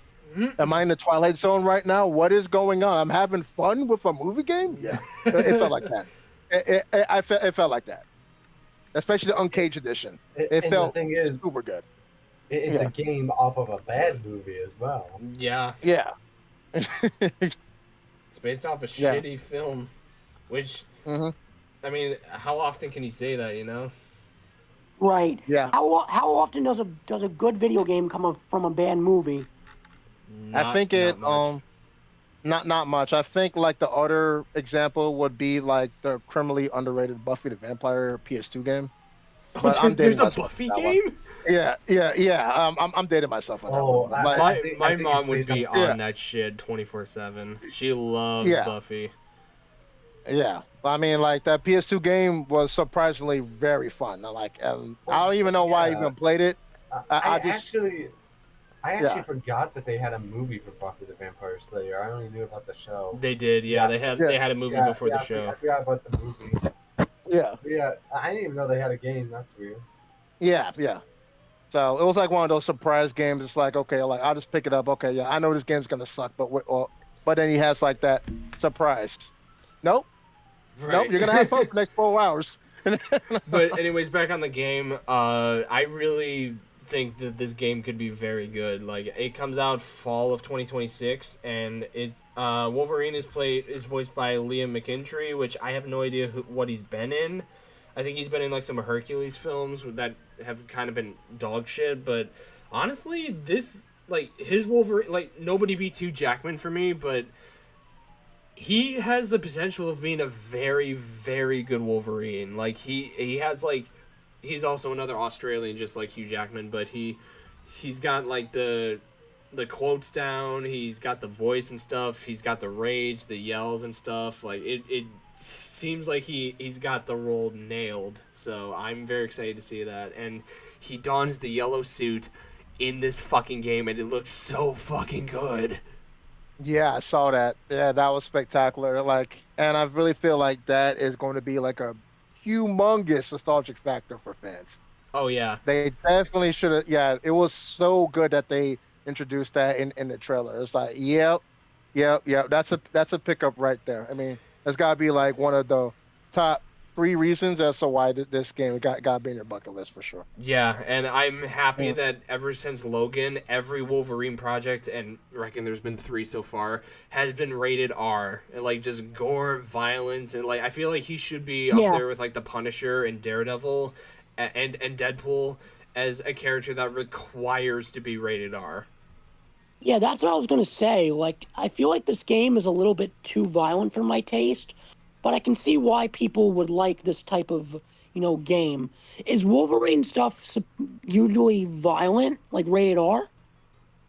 Am I in the Twilight Zone right now? What is going on? I'm having fun with a movie game. Yeah, it felt like that. It felt like that, especially the Uncaged edition. It And felt the thing is, super good. it's Yeah. a game off of a bad movie as well. Yeah, Yeah. it's based off a Yeah. shitty film, which hmm I mean, how often can you say that? You know? Right. Yeah. How often does a good video game come from a bad movie? I think it not much. not much. I think like the other example would be like the criminally underrated Buffy the Vampire PS2 game. But I'm There's dating a myself Buffy with that one. game. Yeah. I'm dating myself on that Oh, one. Like, I My think- my I think mom it's would based be on- Yeah. on that shit 24/7. She loves Yeah. Buffy. yeah, I mean, like that PS2 game was surprisingly very fun. I don't even know why I Yeah. even played it. I I just actually Yeah. forgot that they had a movie for Buffy the Vampire Slayer. I only knew about the show. They did, yeah. Yeah. They had a movie before the I show. forgot about the movie. yeah, Yeah, I didn't even know they had a game. That's weird. yeah. So it was like one of those surprise games. It's like, okay, like I'll just pick it up. Okay, yeah, I know this game's gonna suck, but then he has like that surprise. Nope, you're gonna have fun for the next 4 hours. But anyways, back on the game, I really think that this game could be very good. Like, it comes out fall of 2026, and Wolverine is voiced by Liam McIntyre, which I have no idea what he's been in. I think he's been in like some Hercules films that have kind of been dog shit, but honestly, this like his Wolverine, like, nobody beats Hugh Jackman for me, but he has the potential of being a very, very good Wolverine. Like, he has like, he's also another Australian, just like Hugh Jackman, but he's got like the quotes down. He's got the voice and stuff. He's got the rage, the yells and stuff. Like, it seems like he's got the role nailed. So I'm very excited to see that. And he dons the yellow suit in this fucking game, and it looks so fucking good. Yeah, I saw that. Yeah, that was spectacular. Like, and I really feel like that is going to be like a humongous nostalgic factor for fans. Oh yeah. They definitely should have. Yeah, it was so good that they introduced that in the trailer. It's like, yep. That's a pickup right there. I mean, that's got to be like one of the top 3 reasons as to why this game got to be in your bucket list for sure. Yeah, and I'm happy Yeah. that ever since Logan, every Wolverine project, and I reckon there's been 3 so far, has been rated R. And, like, just gore, violence, and, like, I feel like he should be up Yeah. there with, like, the Punisher and Daredevil and Deadpool as a character that requires to be rated R. Yeah, that's what I was gonna say. Like, I feel like this game is a little bit too violent for my taste. but I can see why people would like this type of, game. Is Wolverine stuff usually violent, like rated R?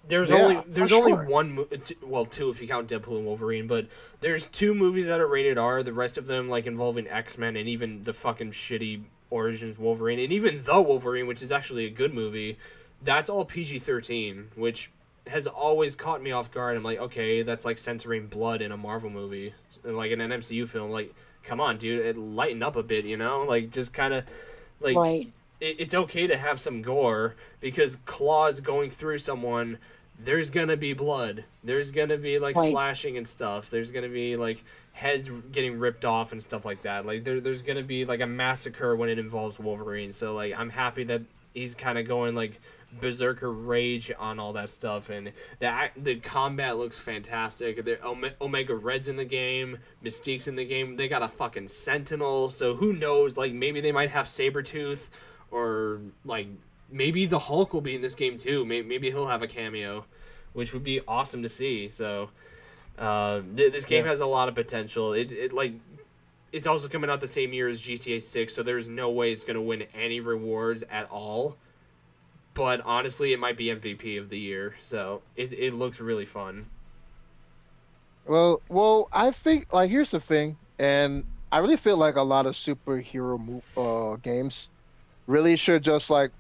There's Yeah, only for sure. one well, two if you count Deadpool and Wolverine, but there's 2 movies that are rated R. The rest of them like involving X-Men and even the fucking shitty Origins Wolverine and even The Wolverine, which is actually a good movie, that's all PG-13, which has always caught me off guard. I'm like, okay, that's like censoring blood in a Marvel movie, like in an MCU film. Like, come on, dude, lighten up a bit, Like, just kind of, like, Right. it's okay to have some gore because claws going through someone. There's gonna be blood. There's gonna be like Right. slashing and stuff. There's gonna be like heads getting ripped off and stuff like that. Like there's gonna be like a massacre when it involves Wolverine. So like I'm happy that he's kind of going like berserker rage on all that stuff, and the combat looks fantastic. The Omega Red's in the game, Mystique's in the game. They got a fucking Sentinel, so who knows? Like maybe they might have Sabretooth, or like maybe the Hulk will be in this game too. Maybe he'll have a cameo, which would be awesome to see. So this game has a lot of potential. It's also coming out the same year as GTA 6, so there's no way it's going to win any rewards at all. But honestly, it might be MVP of the year, so it looks really fun. Well, I think like here's the thing, and I really feel like a lot of superhero games really should just like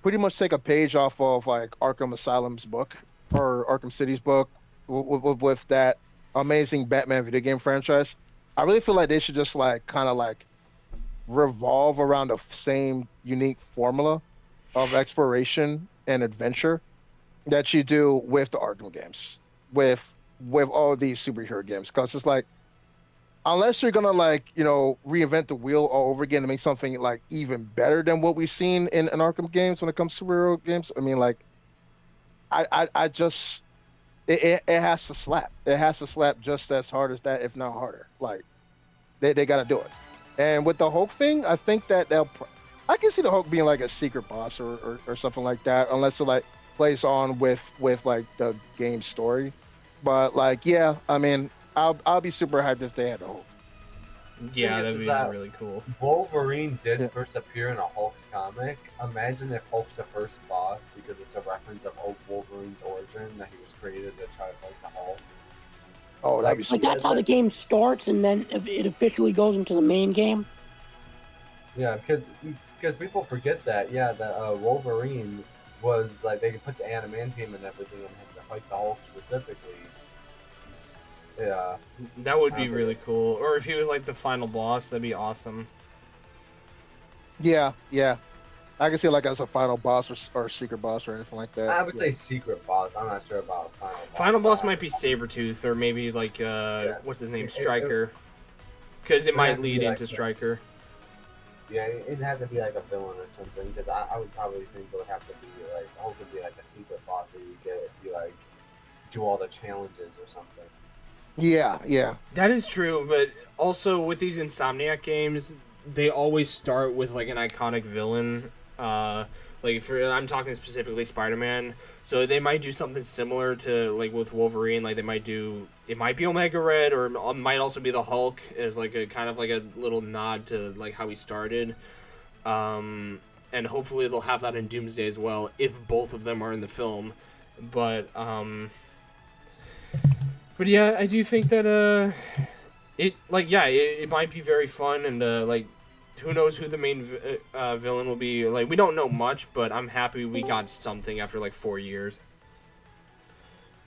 pretty much take a page off of like Arkham Asylum's book or Arkham City's book with that amazing Batman video game franchise. I really feel like they should just like kind of like revolve around the same unique formula of exploration and adventure that you do with the Arkham games, with all these superhero games, because it's like unless you're gonna like reinvent the wheel all over again to make something like even better than what we've seen in Arkham games when it comes to superhero games. I mean, like I just it has to slap. It has to slap just as hard as that, if not harder. Like they got to do it. And with the Hulk thing, I think that I can see the Hulk being like a secret boss or something like that, unless it like plays on with like the game story. But like, yeah, I mean, I'll be super hyped if they had the Hulk. Yeah, that'd be really cool. Wolverine did first appear in a Hulk comic. Imagine if Hulk's the first boss because it's a reference of Wolverine's origin, that he was created to try to fight the Hulk. Oh, that'd be like that's how the game starts, and then it officially goes into the main game. Yeah, because people forget that. Yeah, that Wolverine was like they could put the adamantium and everything and had to fight the Hulk specifically. Yeah, that would be really cool. Or if he was like the final boss, that'd be awesome. Yeah, I can see like as a final boss or secret boss or anything like that. I would say secret boss. I'm not sure about final boss. Final boss might be Sabretooth, or maybe like what's his name, Stryker, because it might lead into Stryker. Yeah, it'd have to be like a villain or something. Because I would probably think it would have to be like Hulk would be like a secret boss where you get if you like do all the challenges or something. Yeah. That is true, but also with these Insomniac games, they always start with like an iconic villain. I'm talking specifically Spider-Man. So they might do something similar to like with Wolverine. Like it might be Omega Red, or it might also be the Hulk as like a kind of like a little nod to like how he started. And hopefully they'll have that in Doomsday as well if both of them are in the film. But yeah, I do think that it might be very fun, and like who knows who the main villain will be. Like we don't know much, but I'm happy we got something after like 4 years.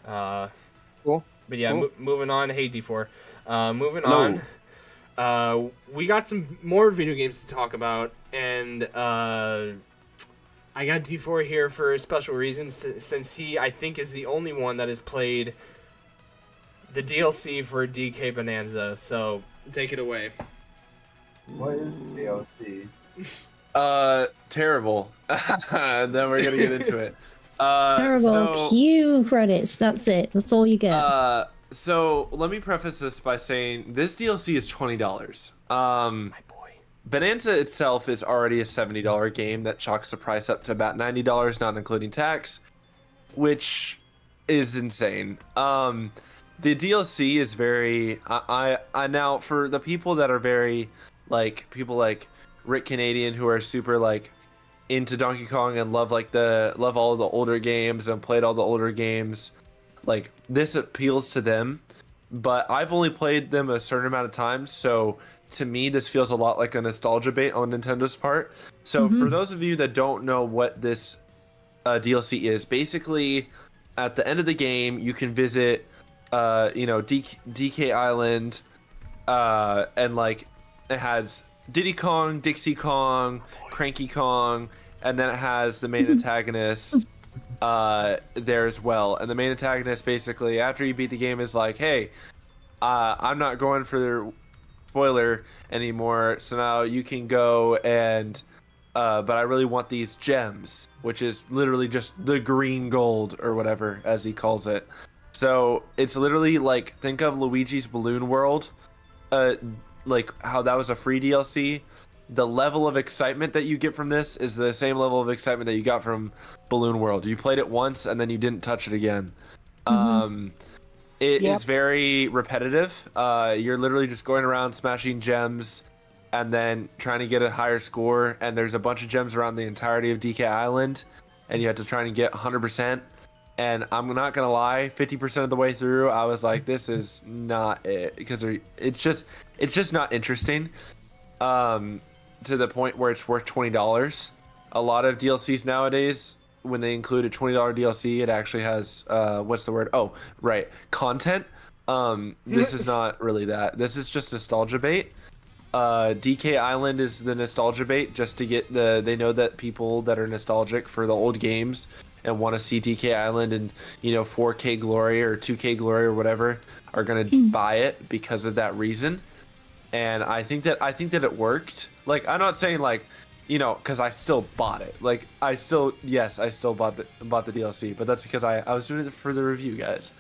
Cool. But yeah, cool. Moving on. Hey D4. Moving on. We got some more video games to talk about, and I got D4 here for a special reason, since he, I think, is the only one that has played the DLC for DK Bananza. So take it away. What is DLC? Terrible. Then we're gonna get into it. Terrible. Cue credits. That's it. That's all you get. So let me preface this by saying this DLC is $20. My boy. Bananza itself is already a $70 game that chalks the price up to about $90, not including tax, which is insane. The DLC is very I now for the people that are very like people like Rick Canadian who are super like into Donkey Kong and love love all of the older games and played all the older games, like this appeals to them. But I've only played them a certain amount of times, so to me this feels a lot like a nostalgia bait on Nintendo's part. So for those of you that don't know what this DLC is, basically at the end of the game you can visit DK Island, and like it has Diddy Kong, Dixie Kong, Cranky Kong, and then it has the main antagonist there as well. And the main antagonist basically after you beat the game is like, hey, I'm not going for the spoiler anymore, so now you can go and but I really want these gems, which is literally just the green gold or whatever as he calls it. So it's literally like, think of Luigi's Balloon World, like how that was a free DLC. The level of excitement that you get from this is the same level of excitement that you got from Balloon World. You played it once and then you didn't touch it again. It is very repetitive. You're literally just going around smashing gems and then trying to get a higher score. And there's a bunch of gems around the entirety of DK Island, and you have to try and get 100%. And I'm not gonna lie, 50% of the way through, I was like, "This is not it," because it's just not interesting. To the point where it's worth $20. A lot of DLCs nowadays, when they include a $20 DLC, it actually has what's the word? Oh, right, content. This is not really that. This is just nostalgia bait. DK Island is the nostalgia bait, just to get they know that people that are nostalgic for the old games and want to see DK Island and 4K glory or 2K glory or whatever are gonna buy it because of that reason. And I think that it worked. Like, I'm not saying like, because I still bought it. Like, I still bought the DLC, but that's because I was doing it for the review, guys.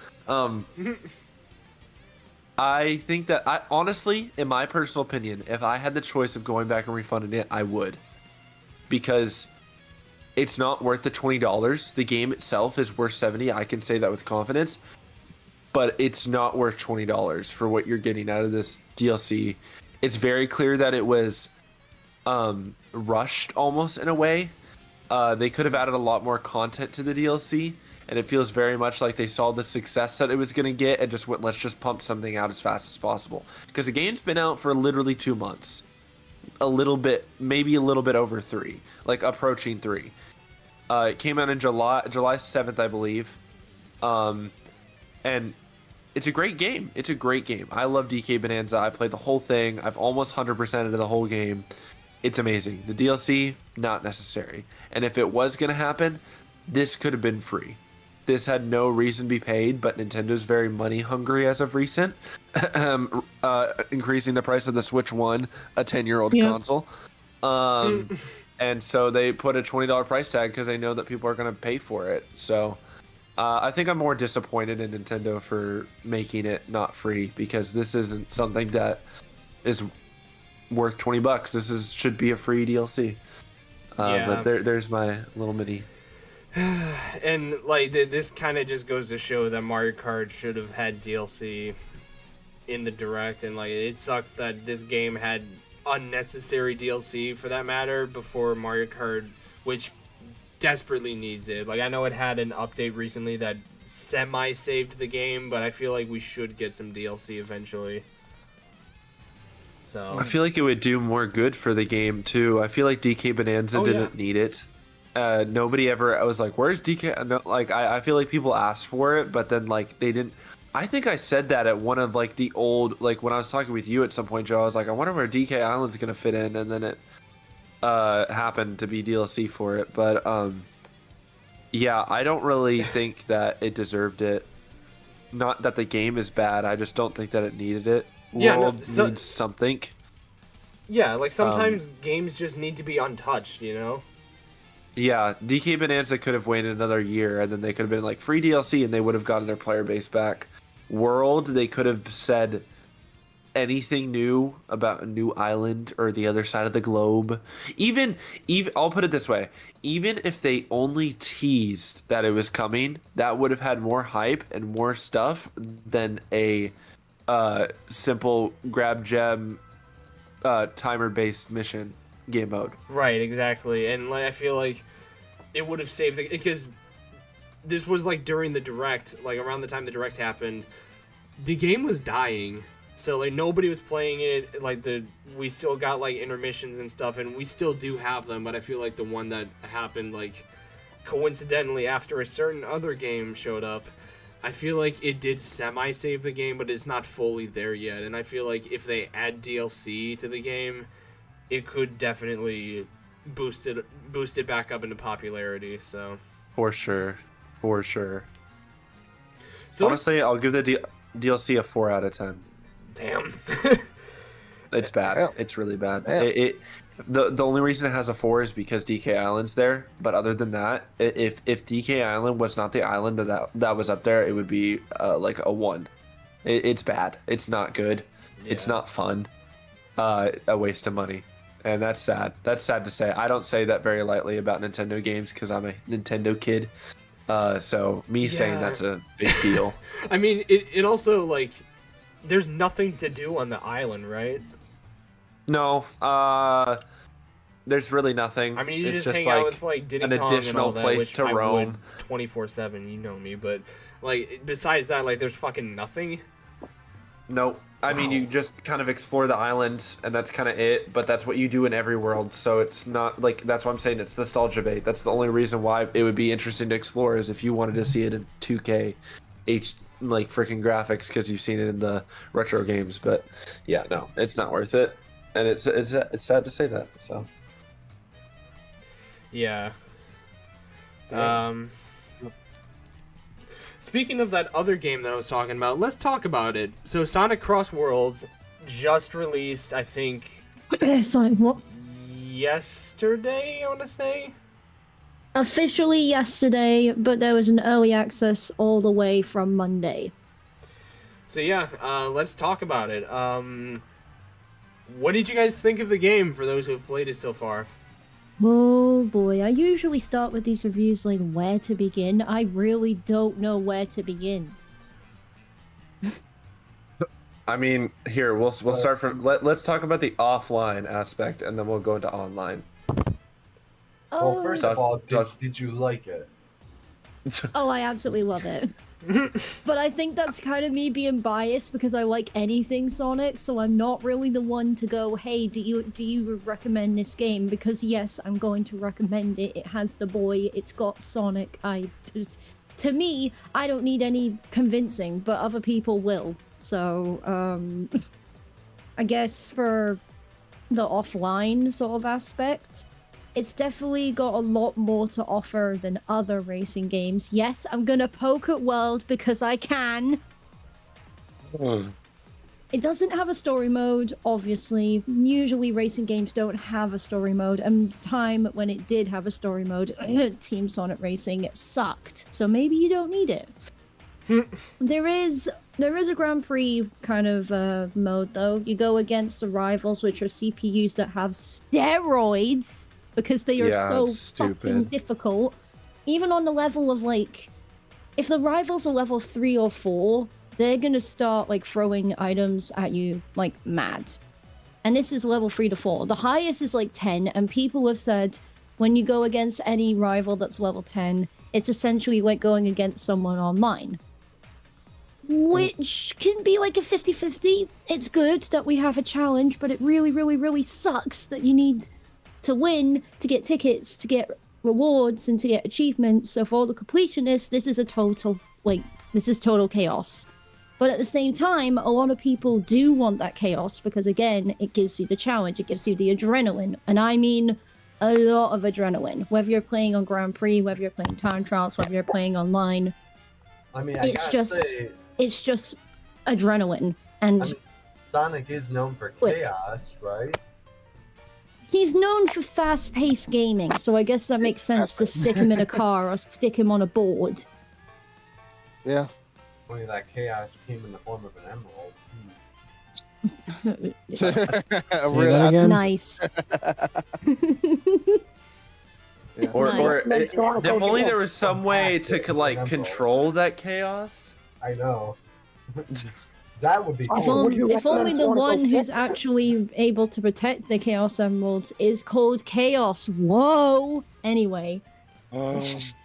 I think that honestly, in my personal opinion, if I had the choice of going back and refunding it, I would, because it's not worth the $20. The game itself is worth $70. I can say that with confidence, but it's not worth $20 for what you're getting out of this DLC. It's very clear that it was rushed almost in a way. They could have added a lot more content to the DLC, and it feels very much like they saw the success that it was going to get and just went, let's just pump something out as fast as possible. Because the game's been out for literally 2 months. Maybe a little bit over 3, like approaching 3. It came out in July 7th, I believe. And it's a great game. It's a great game. I love DK Bananza. I played the whole thing. I've almost 100% of the whole game. It's amazing. The DLC, not necessary. And if it was going to happen, this could have been free. This had no reason to be paid, but Nintendo's very money hungry as of recent, increasing the price of the Switch 1, a 10-year-old console. And so they put a $20 price tag because they know that people are going to pay for it. So I think I'm more disappointed in Nintendo for making it not free, because this isn't something that is worth $20. This should be a free DLC. But there's my little mini. And like this kind of just goes to show that Mario Kart should have had DLC in the direct, and like it sucks that this game had unnecessary DLC for that matter before Mario Kart, which desperately needs it. Like, I know it had an update recently that semi-saved the game, but I feel like we should get some DLC eventually. So I feel like it would do more good for the game too. I feel like DK Bonanza didn't need it. Nobody ever. I was like, "Where's DK?" No, like, I feel like people asked for it, but then like they didn't. I think I said that at one of like the old, like when I was talking with you at some point, Joe. I was like, "I wonder where DK Island's gonna fit in," and then it happened to be DLC for it. But yeah, I don't really think that it deserved it. Not that the game is bad. I just don't think that it needed it. World needs something. Yeah, like sometimes games just need to be untouched, you know? Yeah, DK Bonanza could have waited another year, and then they could have been like free DLC, and they would have gotten their player base back. World, they could have said, anything new about a new island or the other side of the globe. Even I'll put it this way, even if they only teased that it was coming, that would have had more hype and more stuff than a simple grab gem timer based mission game mode. Right, exactly. And like, I feel like it would have saved it, because this was like during the direct, like around the time the direct happened, the game was dying. So like nobody was playing it. Like we still got like intermissions and stuff, and we still do have them. But I feel like the one that happened like coincidentally after a certain other game showed up, I feel like it did semi-save the game, but it's not fully there yet. And I feel like if they add DLC to the game, it could definitely boost it back up into popularity. So For sure. so Honestly, I'll give the DLC a 4 out of 10. damn. It's bad. Yeah. It's really bad. Yeah. The only reason it has a 4 is because DK Island's there. But other than that, if DK Island was not the island that was up there, it would be like a 1. It's bad. It's not good. It's Yeah. not fun. A waste of money. And that's sad. That's sad to say. I don't say that very lightly about Nintendo games because I'm a Nintendo kid. So me saying Yeah. that's a big deal. I mean, it also like there's nothing to do on the island, right? No, there's really nothing. I mean, you It's just hang out with like Diddy an Kong and additional all that, place which to I roam. would 24/7. You know me, but like besides that, like there's fucking nothing. No, I mean you just kind of explore the island, and that's kind of it. But that's what you do in every world, so it's not like that's why I'm saying it's nostalgia bait. That's the only reason why it would be interesting to explore is if you wanted to see it in 2K, like freaking graphics because you've seen it in the retro games. But yeah, no, it's not worth it, and it's sad to say that. So Yeah. Speaking of that other game that I was talking about, let's talk about it. So Sonic Crossworlds just released, I think, Sorry, what? yesterday, I want to say. Officially yesterday, but there was an early access all the way from Monday. So yeah, let's talk about it. What did you guys think of the game, for those who have played it so far? Oh boy, I usually start with these reviews like where to begin. I really don't know where to begin. I mean, here we'll start from let's talk about the offline aspect, and then we'll go into online. Well, first of all, Josh- did you like it? Oh, I absolutely love it. But I think that's kind of me being biased because I like anything Sonic, so I'm not really the one to go, hey, do you recommend this game? Because yes, I'm going to recommend it. It has the boy, it's got Sonic. To me, I don't need any convincing, but other people will. So, I guess for the offline sort of aspect, it's definitely got a lot more to offer than other racing games. Yes, I'm gonna poke at World because I can. It doesn't have a story mode, obviously. Usually racing games don't have a story mode, and the time when it did have a story mode, Team Sonic Racing sucked. So maybe you don't need it. There is a Grand Prix kind of mode though. You go against the rivals, which are CPUs that have steroids. Because they are Yeah, so it's stupid. fucking difficult. Even on the level of like, if the rivals are level 3 or 4, they're gonna start like throwing items at you like mad. And this is level 3 to 4. The highest is like 10, and people have said when you go against any rival that's level 10, it's essentially like going against someone online. Which can be like a 50-50. It's good that we have a challenge, but it really, really, really sucks that you need to win, to get tickets, to get rewards, and to get achievements. So for all the completionists, this is total chaos. But at the same time, a lot of people do want that chaos because, again, it gives you the challenge, it gives you the adrenaline. And I mean a lot of adrenaline. Whether you're playing on Grand Prix, whether you're playing time trials, whether you're playing online. I mean, It's just adrenaline. And Sonic is known for Quick. chaos, right? he's known for fast-paced gaming, so I guess that makes sense to stick him in a car or stick him on a board. Yeah. Only that chaos came in the form of an emerald. Say Real that ass- again? Nice. Yeah. Or Nice. if only there was some way to like Remember. control that chaos. I know. That would be Oh, cool. would you If only recommend the Sonic one 06? who's actually able to protect the Chaos Emeralds is called Chaos. Whoa! Anyway.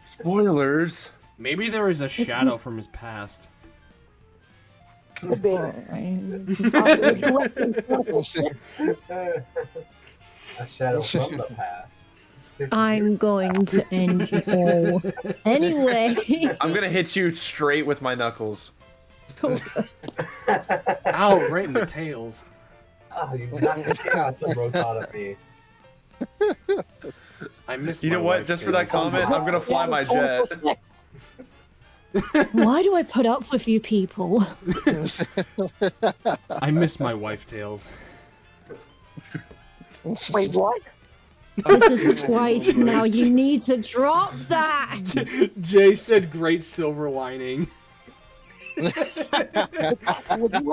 Spoilers. Maybe there is a shadow from his past. Could be. Alright. Would you recommend Sonic 06? A shadow from the past. 50 I'm years going to end you all. Anyway. I'm gonna hit you straight with my knuckles. Ow, right in the tails. Oh, you knocked the chaos emeralds out of me. I missed You my know what? wife Just for that tails. comment, I'm gonna fly my jet. Why do I put up with you people? I miss my wife tails. Wait, what? This is twice now. You need to drop that. Jay said great silver lining. Would you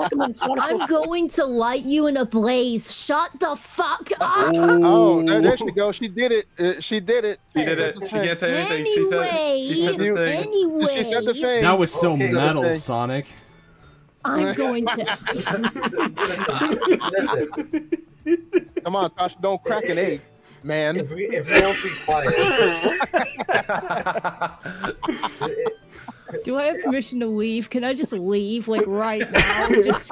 recommend Sonic I'm 06? going to light you in a blaze. Shut the fuck up. Oh, there she goes. She did it. She did it. She did it. She can't say anything. She said the thing. Anyway, She said the thing. That was so Okay. metal, Okay. Sonic. I'm going to. Listen, Come on, Tasha, don't crack an egg, man. if we don't be quiet, Do I have permission to leave? Can I just leave, like, right now? Just...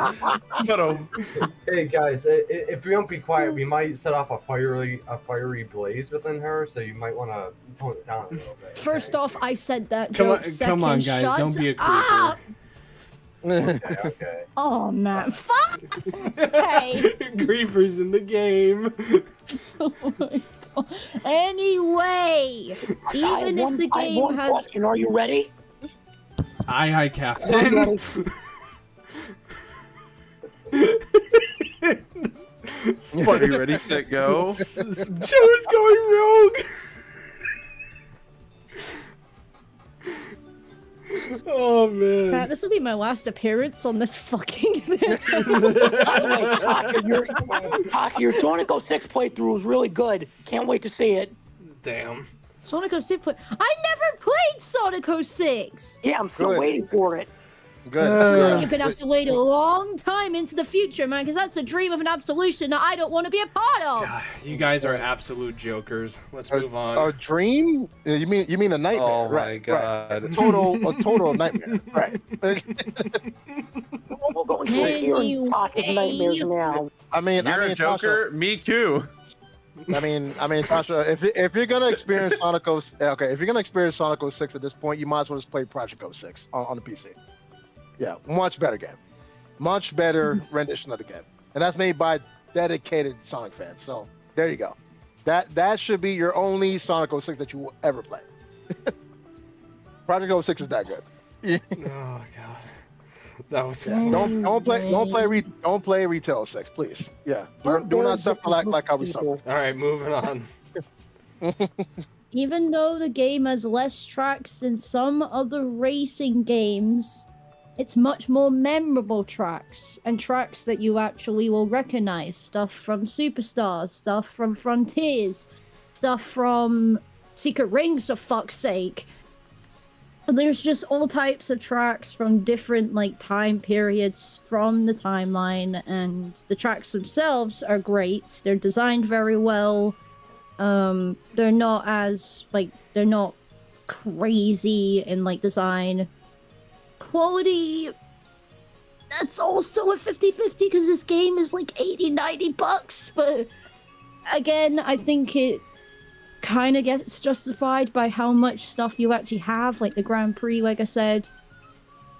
hey guys, if we don't be quiet, we might set off a fiery blaze within her. So you might want to tone it down a little bit. First off, I said that Come joke. on, Second, come on, guys, shut don't be a creeper. up. Okay. Oh man, fuck! Hey. Creepers in the game. Oh my God. Anyway, even if the I have game one has question. Are you ready? Aye, aye, Are you Captain. ready? Buddy, ready, set, go. Joe's going rogue. Oh man. Pat, this will be my last appearance on this fucking thing. By the way, Taka, your Sonic 06 playthrough was really good. Can't wait to see it. Damn. Sonic 06 I never played Sonic 06! Yeah, I'm still Good. waiting for it. Good. You're gonna have to wait a long time into the future, man, because that's a dream of an absolution that I don't want to be a part of! You guys are absolute jokers. Let's move on. A dream? You mean a nightmare? Oh my right, God. Right. A total nightmare. Right. We're going to hear Taka's nightmares now. I mean, You're a Joker. Me too. I mean, Tasha, if you're gonna experience Sonic 06, okay, if you're gonna experience Sonic 06 at this point, you might as well just play Project 06 on the PC. Yeah, much better game, much better rendition of the game, and that's made by dedicated Sonic fans. So there you go. That should be your only Sonic 06 that you will ever play. Project 06 is that good. Oh god. That was Don't play Retail 06, please. Yeah, do not suffer like how we suffer. all right. Moving on. Even though the game has less tracks than some other racing games, it's much more memorable tracks, and tracks that you actually will recognize. Stuff from Superstars, stuff from Frontiers, stuff from Secret Rings, for fuck's sake. There's just all types of tracks from different time periods from the timeline, and the tracks themselves are great. They're designed very well. They're not as they're not crazy in design. Quality, that's also a 50-50 because this game is $80-90, but again, I think it kind of gets justified by how much stuff you actually have, like the Grand Prix, like I said,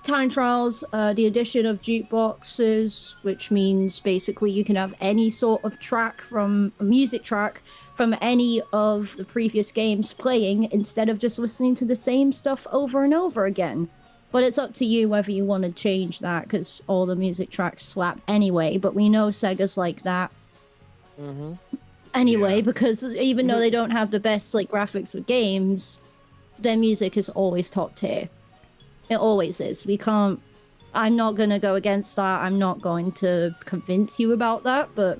time trials, the addition of jukeboxes, which means basically you can have any sort of track from a music track from any of the previous games playing instead of just listening to the same stuff over and over again. But it's up to you whether you want to change that, because all the music tracks slap anyway, but we know Sega's like that. Mm-hmm. Anyway, Yeah. because even though they don't have the best graphics with games, their music is always top tier. It always is. We can't I'm not going to go against that. I'm not going to convince you about that, but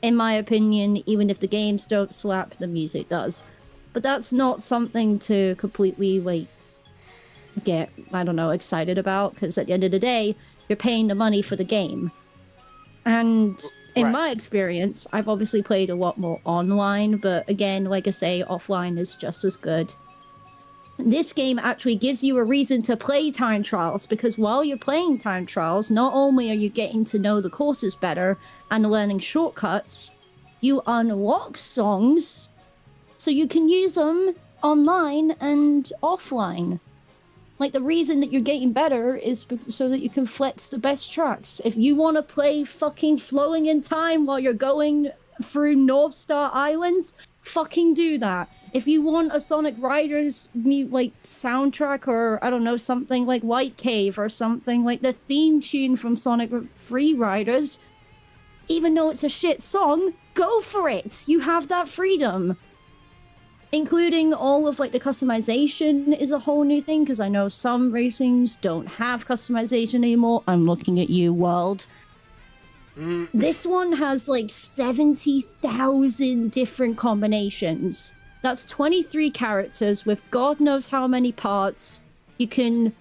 in my opinion, even if the games don't slap, the music does. But that's not something to completely, like, get, I don't know, excited about, because at the end of the day, you're paying the money for the game. And in my experience, I've obviously played a lot more online, but again, like I say, offline is just as good. This game actually gives you a reason to play time trials, because while you're playing time trials, not only are you getting to know the courses better and learning shortcuts, you unlock songs so you can use them online and offline. Like, the reason that you're getting better is so that you can flex the best tracks. If you want to play fucking Flowing in Time while you're going through North Star Islands, fucking do that. If you want a Sonic Riders, like, soundtrack, or, I don't know, something like White Cave or something, like the theme tune from Sonic Free Riders, even though it's a shit song, go for it! You have that freedom. Including all of, like, the customization is a whole new thing, because I know some racings don't have customization anymore. I'm looking at you, world. This one has, like, 70,000 different combinations. That's 23 characters with God knows how many parts. You can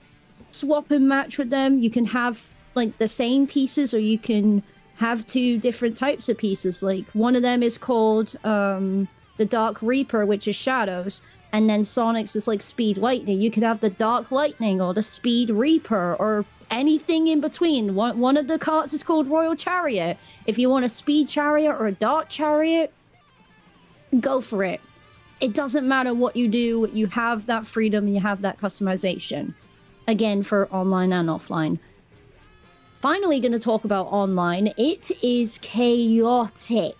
swap and match with them. You can have, like, the same pieces, or you can have two different types of pieces. Like, one of them is called, the Dark Reaper, which is Shadows, and then Sonic's is like Speed Lightning. You could have the Dark Lightning or the Speed Reaper or anything in between. One of the carts is called Royal Chariot. If you want a Speed Chariot or a Dark Chariot, go for it. It doesn't matter what you do, you have that freedom, you have that customization. Again, for online and offline. Finally, going to talk about online. It is chaotic.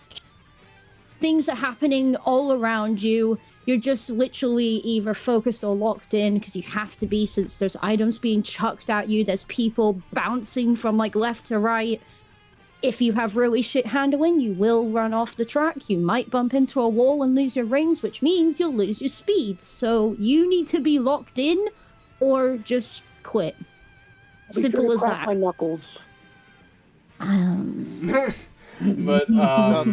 Things are happening all around you. You're just literally either focused or locked in, because you have to be, since there's items being chucked at you. There's people bouncing from, like, left to right. If you have really shit handling, you will run off the track. You might bump into a wall and lose your rings, which means you'll lose your speed. So you need to be locked in or just quit. Simple as that. My knuckles. But all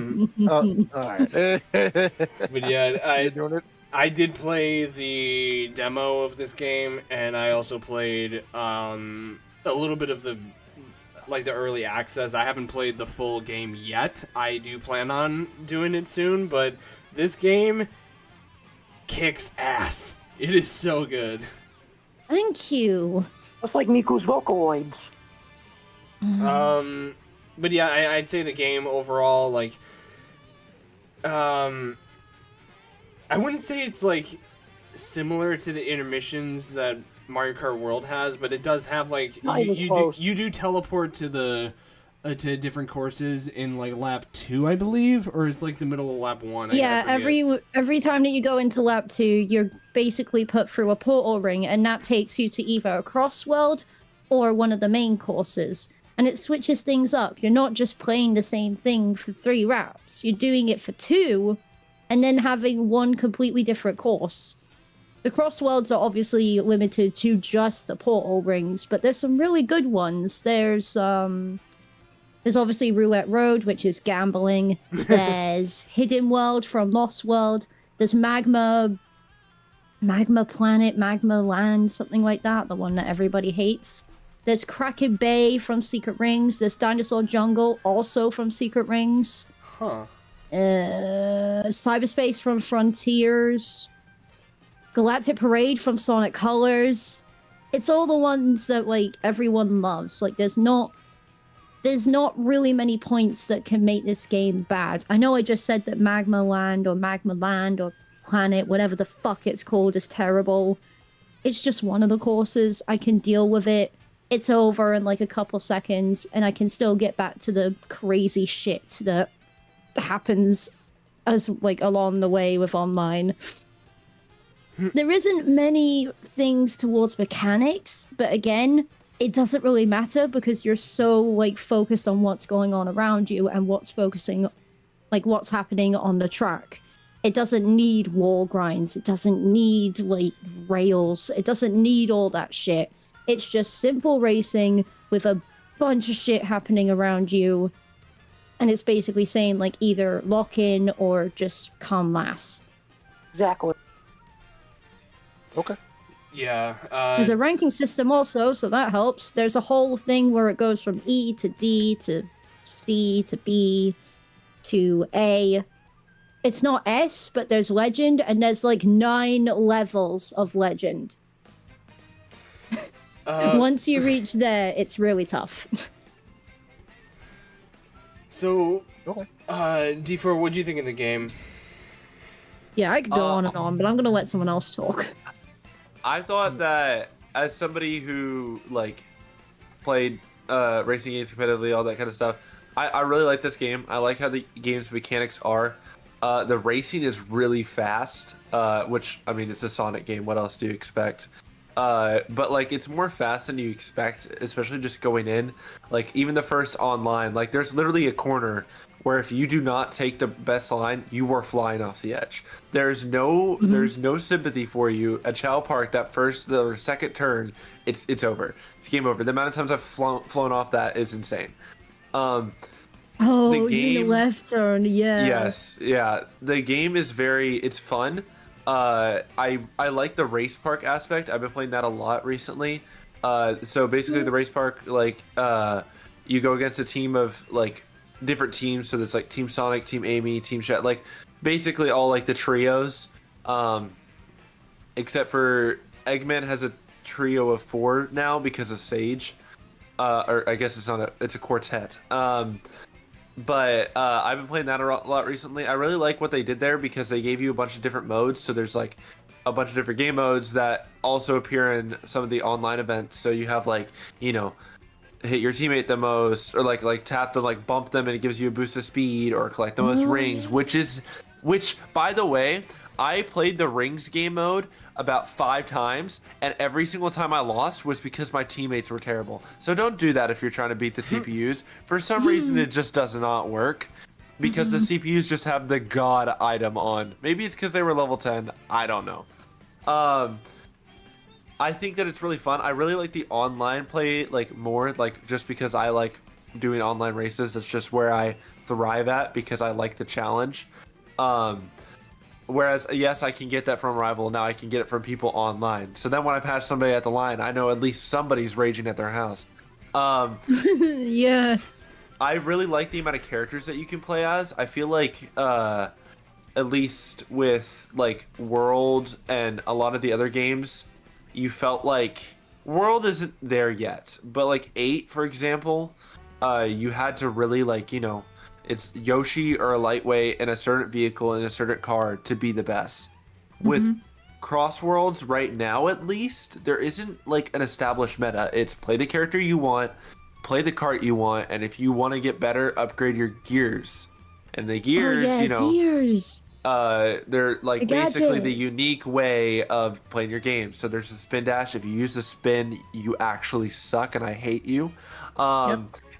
right. but yeah, You doing it? I did play the demo of this game, and I also played a little bit of the early access. I haven't played the full game yet. I do plan on doing it soon, but this game kicks ass. It is so good. Thank you. Just like Miku's Vocaloids. But yeah, I'd say the game overall, like, I wouldn't say it's, like, similar to the intermissions that Mario Kart World has, but it does have, like, you do teleport to the to different courses in, like, lap 2, I believe, or is, like, the middle of lap 1. Yeah, every time that you go into lap 2, you're basically put through a portal ring, and that takes you to either a Crossworld or one of the main courses. And it switches things up. You're not just playing the same thing for 3 rounds. You're doing it for 2, and then having one completely different course. The Crossworlds are obviously limited to just the portal rings, but there's some really good ones. There's obviously Roulette Road, which is gambling. There's Hidden World from Lost World. There's Magma Planet, Magma Land, something like that, the one that everybody hates. There's Kraken Bay from Secret Rings. There's Dinosaur Jungle, also from Secret Rings. Huh. Cyberspace from Frontiers. Galactic Parade from Sonic Colors. It's all the ones that, like, everyone loves. Like, there's not really many points that can make this game bad. I know I just said that Magma Land or Planet, whatever the fuck it's called, is terrible. It's just one of the courses. I can deal with it. It's over in, like, a couple seconds, and I can still get back to the crazy shit that happens as, like, along the way with online. There isn't many things towards mechanics, but again, it doesn't really matter because you're so, like, focused on what's going on around you and what's happening on the track. It doesn't need wall grinds. It doesn't need, like, rails. It doesn't need all that shit. It's just simple racing with a bunch of shit happening around you. And it's basically saying, like, either lock in or just come last. Exactly. Okay. Yeah. There's a ranking system also, so that helps. There's a whole thing where it goes from E to D to C to B to A. It's not S, but there's legend, and there's like 9 levels of legend. Once you reach there, it's really tough. So, Okay. D4, what do you think of the game? Yeah, I could go on and on, but I'm gonna let someone else talk. I thought that as somebody who like played racing games competitively, all that kind of stuff, I really like this game. I like how the game's mechanics are. The racing is really fast, which, I mean, it's a Sonic game. What else do you expect? But like, it's more fast than you expect, especially just going in. Like, even the first online, like, there's literally a corner where if you do not take the best line, you are flying off the edge. There's no sympathy for you. At Chow Park, that first or second turn, it's over. It's game over. The amount of times I've flown off that is insane. Oh, the you mean the left turn, yeah. Yes, yeah. The game is it's fun. I like the race park aspect. I've been playing that a lot recently. So basically the race park, like, you go against a team of like different teams. So there's like Team Sonic, Team Amy, Team Shat, like basically all like the trios. Except for Eggman has a trio of 4 now because of Sage. Or I guess it's a quartet. But I've been playing that a lot recently. I really like what they did there because they gave you a bunch of different modes. So there's like a bunch of different game modes that also appear in some of the online events. So you have like, you know, hit your teammate the most, or like tap them, like bump them and it gives you a boost of speed, or collect the most rings, which by the way, I played the rings game mode about 5 times, and every single time I lost was because my teammates were terrible. So don't do that if you're trying to beat the CPUs. For some reason, it just does not work, because the CPUs just have the god item on. Maybe it's because they were level 10. I don't know. I think that it's really fun. I really like the online play, like, more, like, just because I like doing online races. That's just where I thrive at, because I like the challenge. Whereas, yes, I can get that from Rival. Now I can get it from people online. So then when I pass somebody at the line, I know at least somebody's raging at their house. Yeah. I really like the amount of characters that you can play as. I feel like, at least with, like, World and a lot of the other games, you felt like... World isn't there yet. But, like, 8, for example, you had to really, like, you know... It's Yoshi or a lightweight in a certain vehicle in a certain car to be the best. With Crossworlds right now, at least, there isn't like an established meta. It's play the character you want, play the kart you want, and if you want to get better, upgrade your gears. And the gears, you know, gears. they're like basically the gadgets. unique way of playing your game. So there's a spin dash. If you use the spin, you actually suck, and I hate you.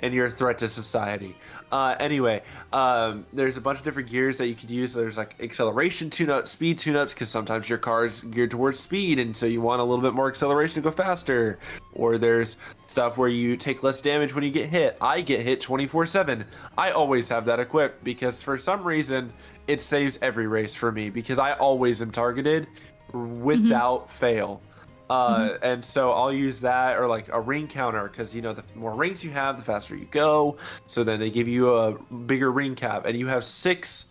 And you're a threat to society. Anyway, there's a bunch of different gears that you could use. There's like acceleration tune-ups, speed tune-ups, because sometimes your car's geared towards speed, and so you want a little bit more acceleration to go faster. Or there's stuff where you take less damage when you get hit. I get hit 24/7. I always have that equipped, because for some reason, it saves every race for me, because I always am targeted without fail. And so I'll use that, or like a ring counter, because, you know, the more rings you have, the faster you go. So then they give you a bigger ring cap, and you have 6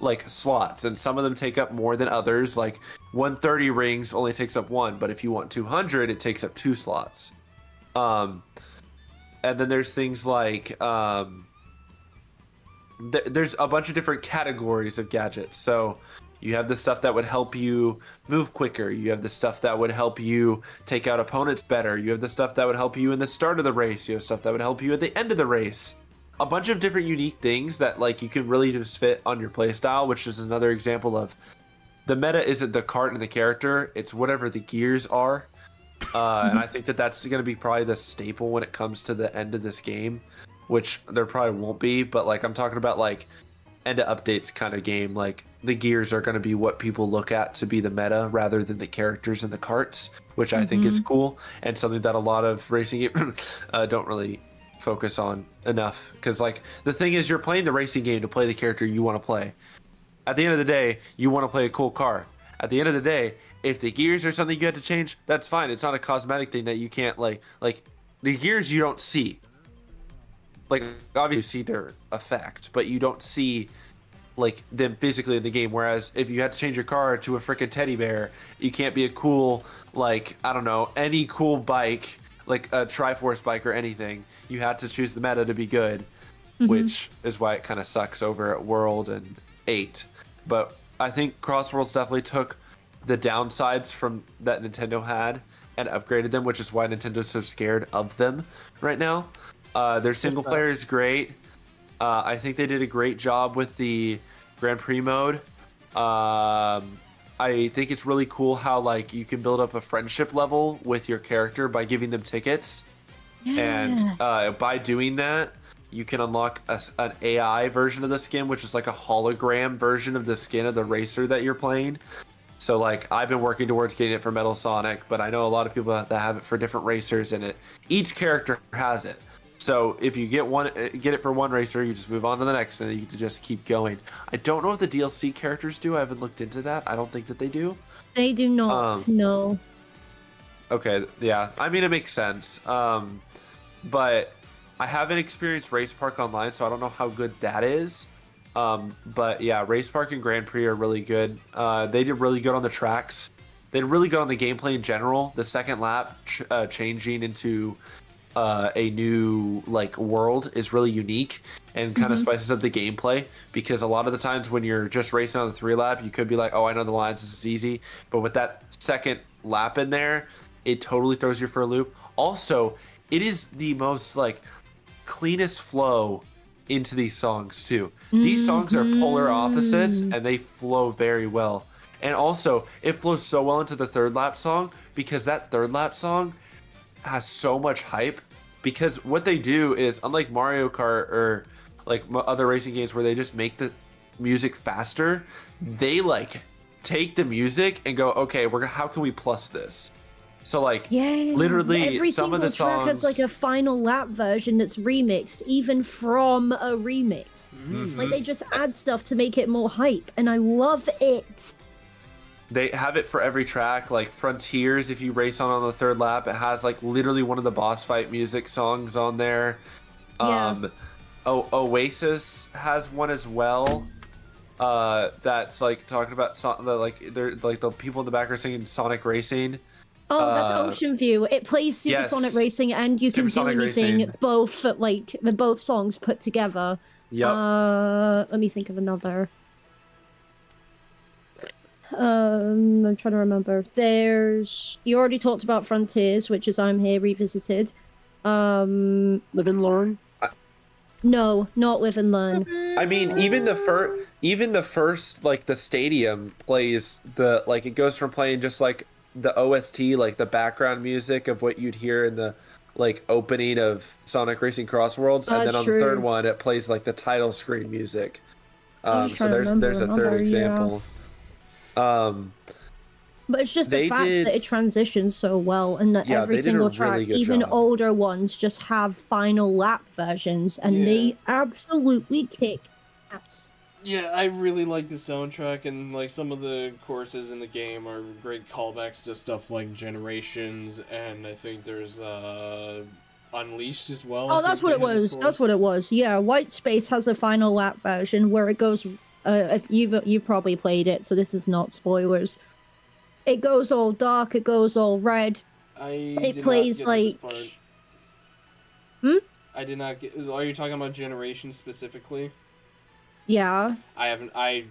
like slots, and some of them take up more than others. Like 130 rings only takes up 1, but if you want 200, it takes up 2 slots. And then there's things like there's a bunch of different categories of gadgets. So you have the stuff that would help you move quicker. You have the stuff that would help you take out opponents better. You have the stuff that would help you in the start of the race. You have stuff that would help you at the end of the race. A bunch of different unique things that, like, you can really just fit on your playstyle, which is another example of the meta isn't the cart and the character. It's whatever the gears are. And I think that that's going to be probably the staple when it comes to the end of this game, which there probably won't be. But, like, I'm talking about, like, end of updates kind of game. Like the gears are going to be what people look at to be the meta rather than the characters and the carts, which I think is cool and something that a lot of racing games don't really focus on enough. Because like the thing is, you're playing the racing game to play the character you want to play. At the end of the day, you want to play a cool car. At the end of the day, if the gears are something you have to change, that's fine. It's not a cosmetic thing that you can't like the gears you don't see. Like obviously you see their effect, but you don't see like them physically in the game. Whereas if you had to change your car to a freaking teddy bear, you can't be a cool, like, I don't know, any cool bike, like a Triforce bike or anything. You had to choose the meta to be good, which is why it kind of sucks over at World and 8. But I think Crossworlds definitely took the downsides from that Nintendo had and upgraded them, which is why Nintendo's so scared of them right now. Their single player is great. I think they did a great job with the Grand Prix mode. I think it's really cool how like you can build up a friendship level with your character by giving them tickets, and by doing that, you can unlock an AI version of the skin, which is like a hologram version of the skin of the racer that you're playing. So like I've been working towards getting it for Metal Sonic, but I know a lot of people that have it for different racers, and each character has it. So if you get it for one racer, you just move on to the next, and you can just keep going. I don't know if the DLC characters do. I haven't looked into that. I don't think that they do. They do not. No. Okay. Yeah. I mean, it makes sense. But I haven't experienced Race Park Online, so I don't know how good that is. But yeah, Race Park and Grand Prix are really good. They did really good on the tracks. They did really good on the gameplay in general. The second lap changing into a new like world is really unique and kind of spices up the gameplay, because a lot of the times when you're just racing on the 3 lap, you could be like, oh, I know the lines, this is easy. But with that second lap in there, it totally throws you for a loop. Also, it is the most like cleanest flow into these songs too. These songs are polar opposites and they flow very well. And also it flows so well into the 3rd lap song, because that 3rd lap song has so much hype. Because what they do is, unlike Mario Kart or like other racing games where they just make the music faster, they like take the music and go, okay, how can we plus this? So like literally every some of the single track songs has like a final lap version that's remixed, even from a remix. Like they just add stuff to make it more hype, and I love it. They have it for every track. Like Frontiers, if you race on the 3rd lap, it has like literally one of the boss fight music songs on there. Oasis has one as well. That's like talking about they're like the people in the back are singing Sonic Racing. Oh, that's Ocean View. It plays Supersonic Racing, and you can do anything both like the both songs put together. Yep. Let me think of another. I'm trying to remember. You already talked about Frontiers, which is I'm Here Revisited. Live and Learn? No, not Live and Learn. I mean, even the first like the stadium plays it goes from playing just like the OST, like the background music of what you'd hear in the like opening of Sonic Racing Crossworlds, and then on the 3rd one it plays like the title screen music. So there's a 3rd example. But it's just the fact that it transitions so well, and that every single track, really even older ones, just have final lap versions, and they absolutely kick ass. Yeah, I really like the soundtrack, and like some of the courses in the game are great callbacks to stuff like Generations, and I think there's Unleashed as well. Oh, that's what it was. That's what it was. Yeah, White Space has a final lap version where it goes. If you've probably played it, so this is not spoilers. It goes all dark. It goes all red. It plays like. I did not get. Are you talking about Generations specifically? Yeah. I haven't. I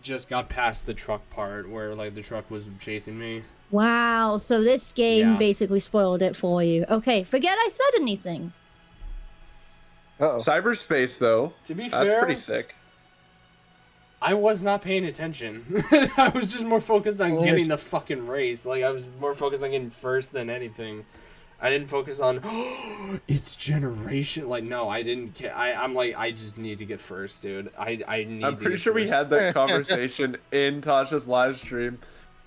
just got past the truck part where like the truck was chasing me. Wow. So this game basically spoiled it for you. Okay. Forget I said anything. Cyberspace though. To be fair, that's pretty sick. I was not paying attention. I was just more focused on getting the fucking race. Like, I was more focused on getting first than anything. I didn't focus on it's generation. Like, no, I didn't. I'm like, I just need to get first, dude. I need. I'm to pretty get sure we first. had that conversation in Tasha's live stream.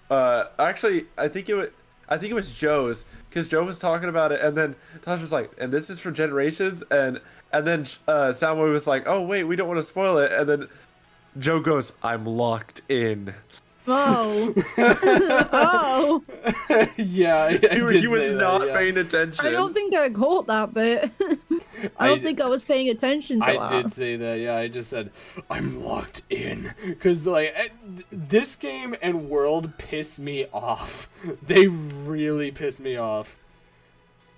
Actually, I think it was Joe's, because Joe was talking about it, and then Tasha was like, "And this is for generations," and then Soundboy was like, "Oh wait, we don't want to spoil it," and then Joe goes, "I'm locked in." Oh. Oh. Yeah, He was not paying attention. I don't think I caught that bit. I don't think I was paying attention to that. I did say that. Yeah, I just said I'm locked in because like this game and world piss me off. They really piss me off.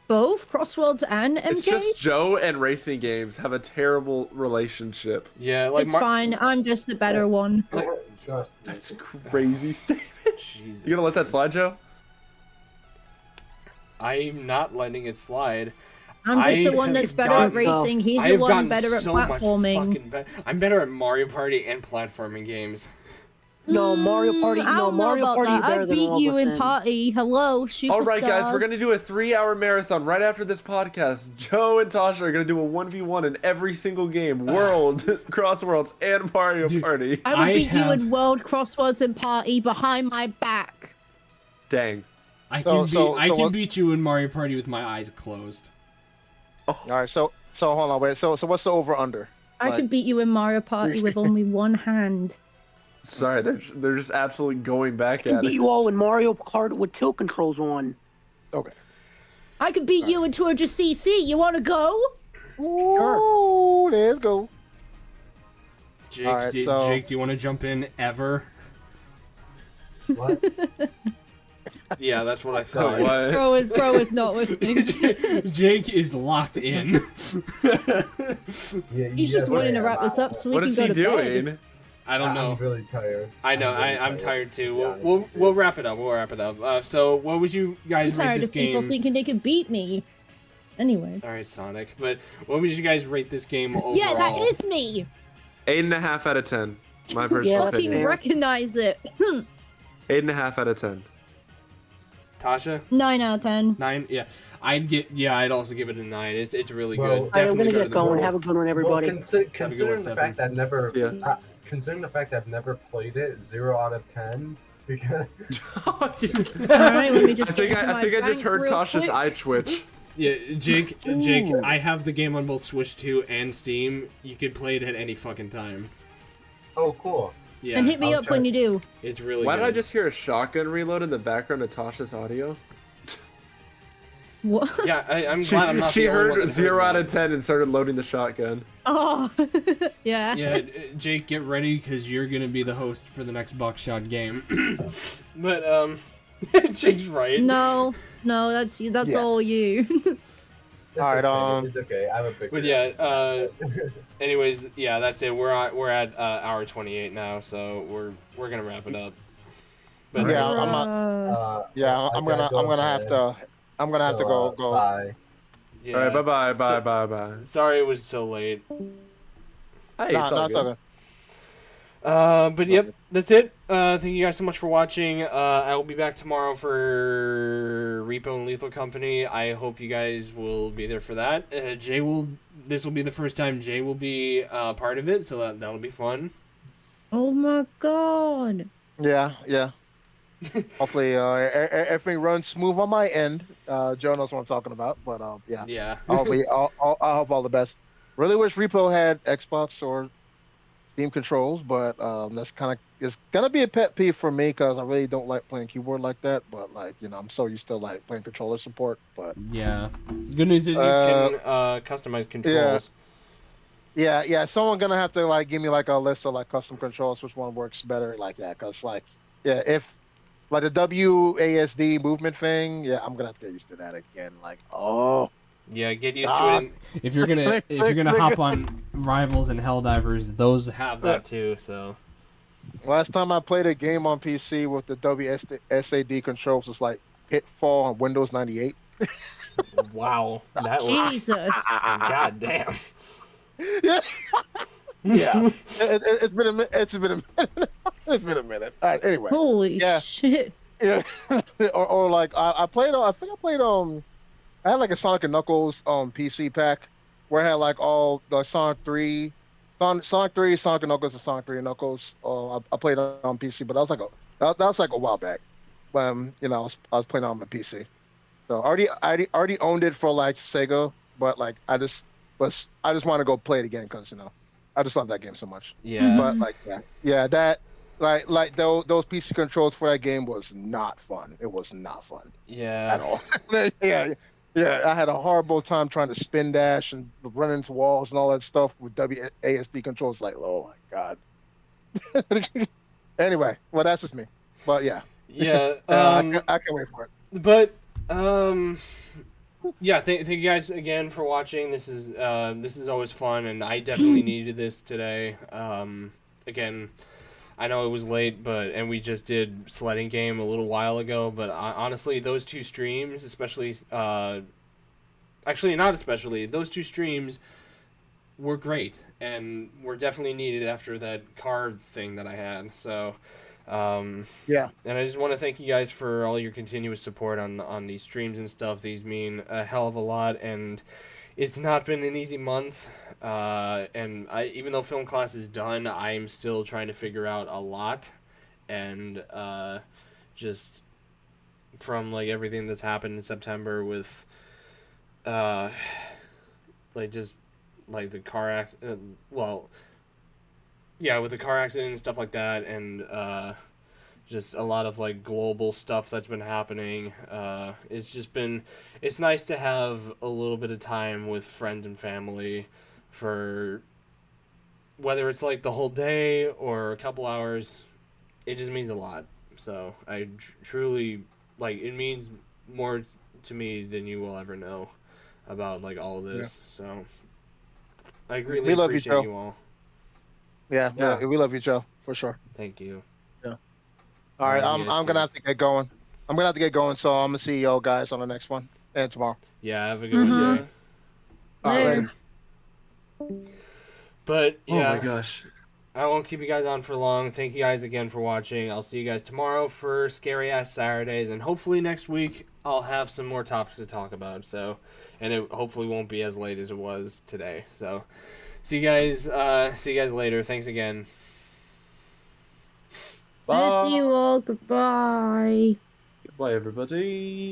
Both Crossworlds and MK. It's just Joe and racing games have a terrible relationship. Yeah, like It's fine. I'm just the better one. Trust me. That's a crazy statement. Jesus. You gonna let that slide, Joe? I'm not letting it slide. I'm just the one that's better at racing. He's the one better at platforming. I'm better at Mario Party and platforming games. No, Mario Party. I No, don't know Mario about Party. that. Better I than beat all you the in Sims. Party. Hello, superstars. All right, guys, we're gonna do a 3-hour marathon right after this podcast. Joe and Tasha are gonna do a 1v1 in every single game: World, Crossworlds, and Mario Party. I would beat you in World, Crosswords, and Party behind my back. Dang. I can beat you in Mario Party with my eyes closed. All right, so hold on, wait. So what's the over under? I could beat you in Mario Party with only one hand. Sorry, they're just absolutely going back I can at beat it. you all in Mario Kart with tilt controls on. Okay. I could beat you in Tour de CC. You want to go? Ooh, let's go. Jake, All right, Jake, do you want to jump in ever? What? Yeah, that's what I thought. What? Bro is not listening. Jake is locked in. Yeah, He's just wanting to wrap this up so we What can is go he to doing? bed. I don't know. I'm really tired. I know. I'm tired too. We'll wrap it up. We'll wrap it up. So, what would you I'm guys rate tired this of people game? thinking they could beat me. Anyway. All right, Sonic. But what would you guys rate this game overall? Yeah, that is me. 8.5 out of 10. My Yeah, personal that's Fucking opinion. fair. recognize it. 8.5 out of 10. Tasha? 9 out of 10. 9? Yeah. I'd also give it a 9. It's really Well, good. All right, I'm Definitely gonna better get than going. World. Have a good one, everybody. Well, considering the fact that I've never, See ya. considering the fact that I've never played it, 0 out of 10. Because Alright, let me just I think get to I my think I just bank heard real Tasha's quick. eye twitch. Yeah, Jake, I have the game on both Switch 2 and Steam. You could play it at any fucking time. oh, cool. Yeah, And hit me I'll up when try. you do. it's really Why good. did I just hear a shotgun reload in the background of Tasha's audio? What? Yeah, I'm glad I'm not She the only one heard that 0 out that. of 10 and started loading the shotgun. Oh, yeah. Yeah, Jake, get ready because you're gonna be the host for the next Buckshot game. But Jake's right. No, that's Yeah. all you. It's All right, okay. It's okay. I have a big. But yeah, anyways, yeah, that's it. We're at hour 28 now, so we're gonna wrap it up. But Yeah, I'm not. Yeah, I'm gonna have to go. Bye. yeah. All right, bye. Sorry it was so late. Hey, it's all It's good. all good. But yep, that's it. Thank you guys so much for watching. I will be back tomorrow for Repo and Lethal Company. I hope you guys will be there for that. This will be the first time Jay will be part of it, so that'll be fun. Oh my god. Yeah. Hopefully, everything runs smooth on my end. Joe knows what I'm talking about, but yeah. Yeah. I hope all the best. Really wish Repo had Xbox or Steam controls, but that's it's gonna be a pet peeve for me because I really don't like playing keyboard like that. But I'm so used to like playing controller support. But Yeah. Good news is you can customize controls. yeah, someone gonna have to like give me like a list of like custom controls, which one works better like that. Cause if like the WASD movement thing, I'm gonna have to get used to that again. Like, Yeah, get used to it. If you're gonna hop on Rivals and Helldivers, those have that too. So last time I played a game on PC with the WSAD controls was like Pitfall on Windows 98. Wow, that was Jesus. god damn. Yeah. It's been a minute. It's been a minute. All right. Anyway. Holy Yeah. shit. Yeah. or like I think I played I had like a Sonic and Knuckles PC pack where I had like all the Sonic 3, Sonic and Knuckles, and Sonic 3 and Knuckles. I played on PC, but that was like that was like a while back when I was playing on my PC. So I already owned it for like Sega, but like I just want to go play it again because I just love that game so much. Yeah. But like yeah that like those PC controls for that game was not fun. It was not fun Yeah. at all. Yeah, I had a horrible time trying to spin dash and run into walls and all that stuff with WASD controls. Like, oh my god. Anyway, well that's just me. But yeah, Yeah. I can't wait for it. But yeah, thank you guys again for watching. This is always fun, and I definitely needed this today. Again, I know it was late, and we just did sledding game a little while ago. But honestly, those two streams, actually not especially, those two streams were great, and were definitely needed after that card thing that I had. So. Yeah. And I just want to thank you guys for all your continuous support on these streams and stuff. These mean a hell of a lot, and it's not been an easy month. And even though film class is done, I'm still trying to figure out a lot, and just from like everything that's happened in September with like just like the car accident. Well, yeah, with the car accident and stuff like that, and just a lot of like global stuff that's been happening. It's nice to have a little bit of time with friends and family, for whether it's like the whole day or a couple hours. It just means a lot. So I truly, like, it means more to me than you will ever know about like all of this. Yeah. So I greatly appreciate you all. Yeah, we love you, Joe, for sure. Thank you. Yeah. All right, I'm gonna have to get going. So I'm gonna see y'all guys on the next one and tomorrow. Yeah, have a good one, Jay. All right, later. But yeah, oh my gosh, I won't keep you guys on for long. Thank you guys again for watching. I'll see you guys tomorrow for Scary Ass Saturdays, and hopefully next week I'll have some more topics to talk about. So, and it hopefully won't be as late as it was today. So. See you guys later. Thanks again. Miss you all. Goodbye. goodbye everybody.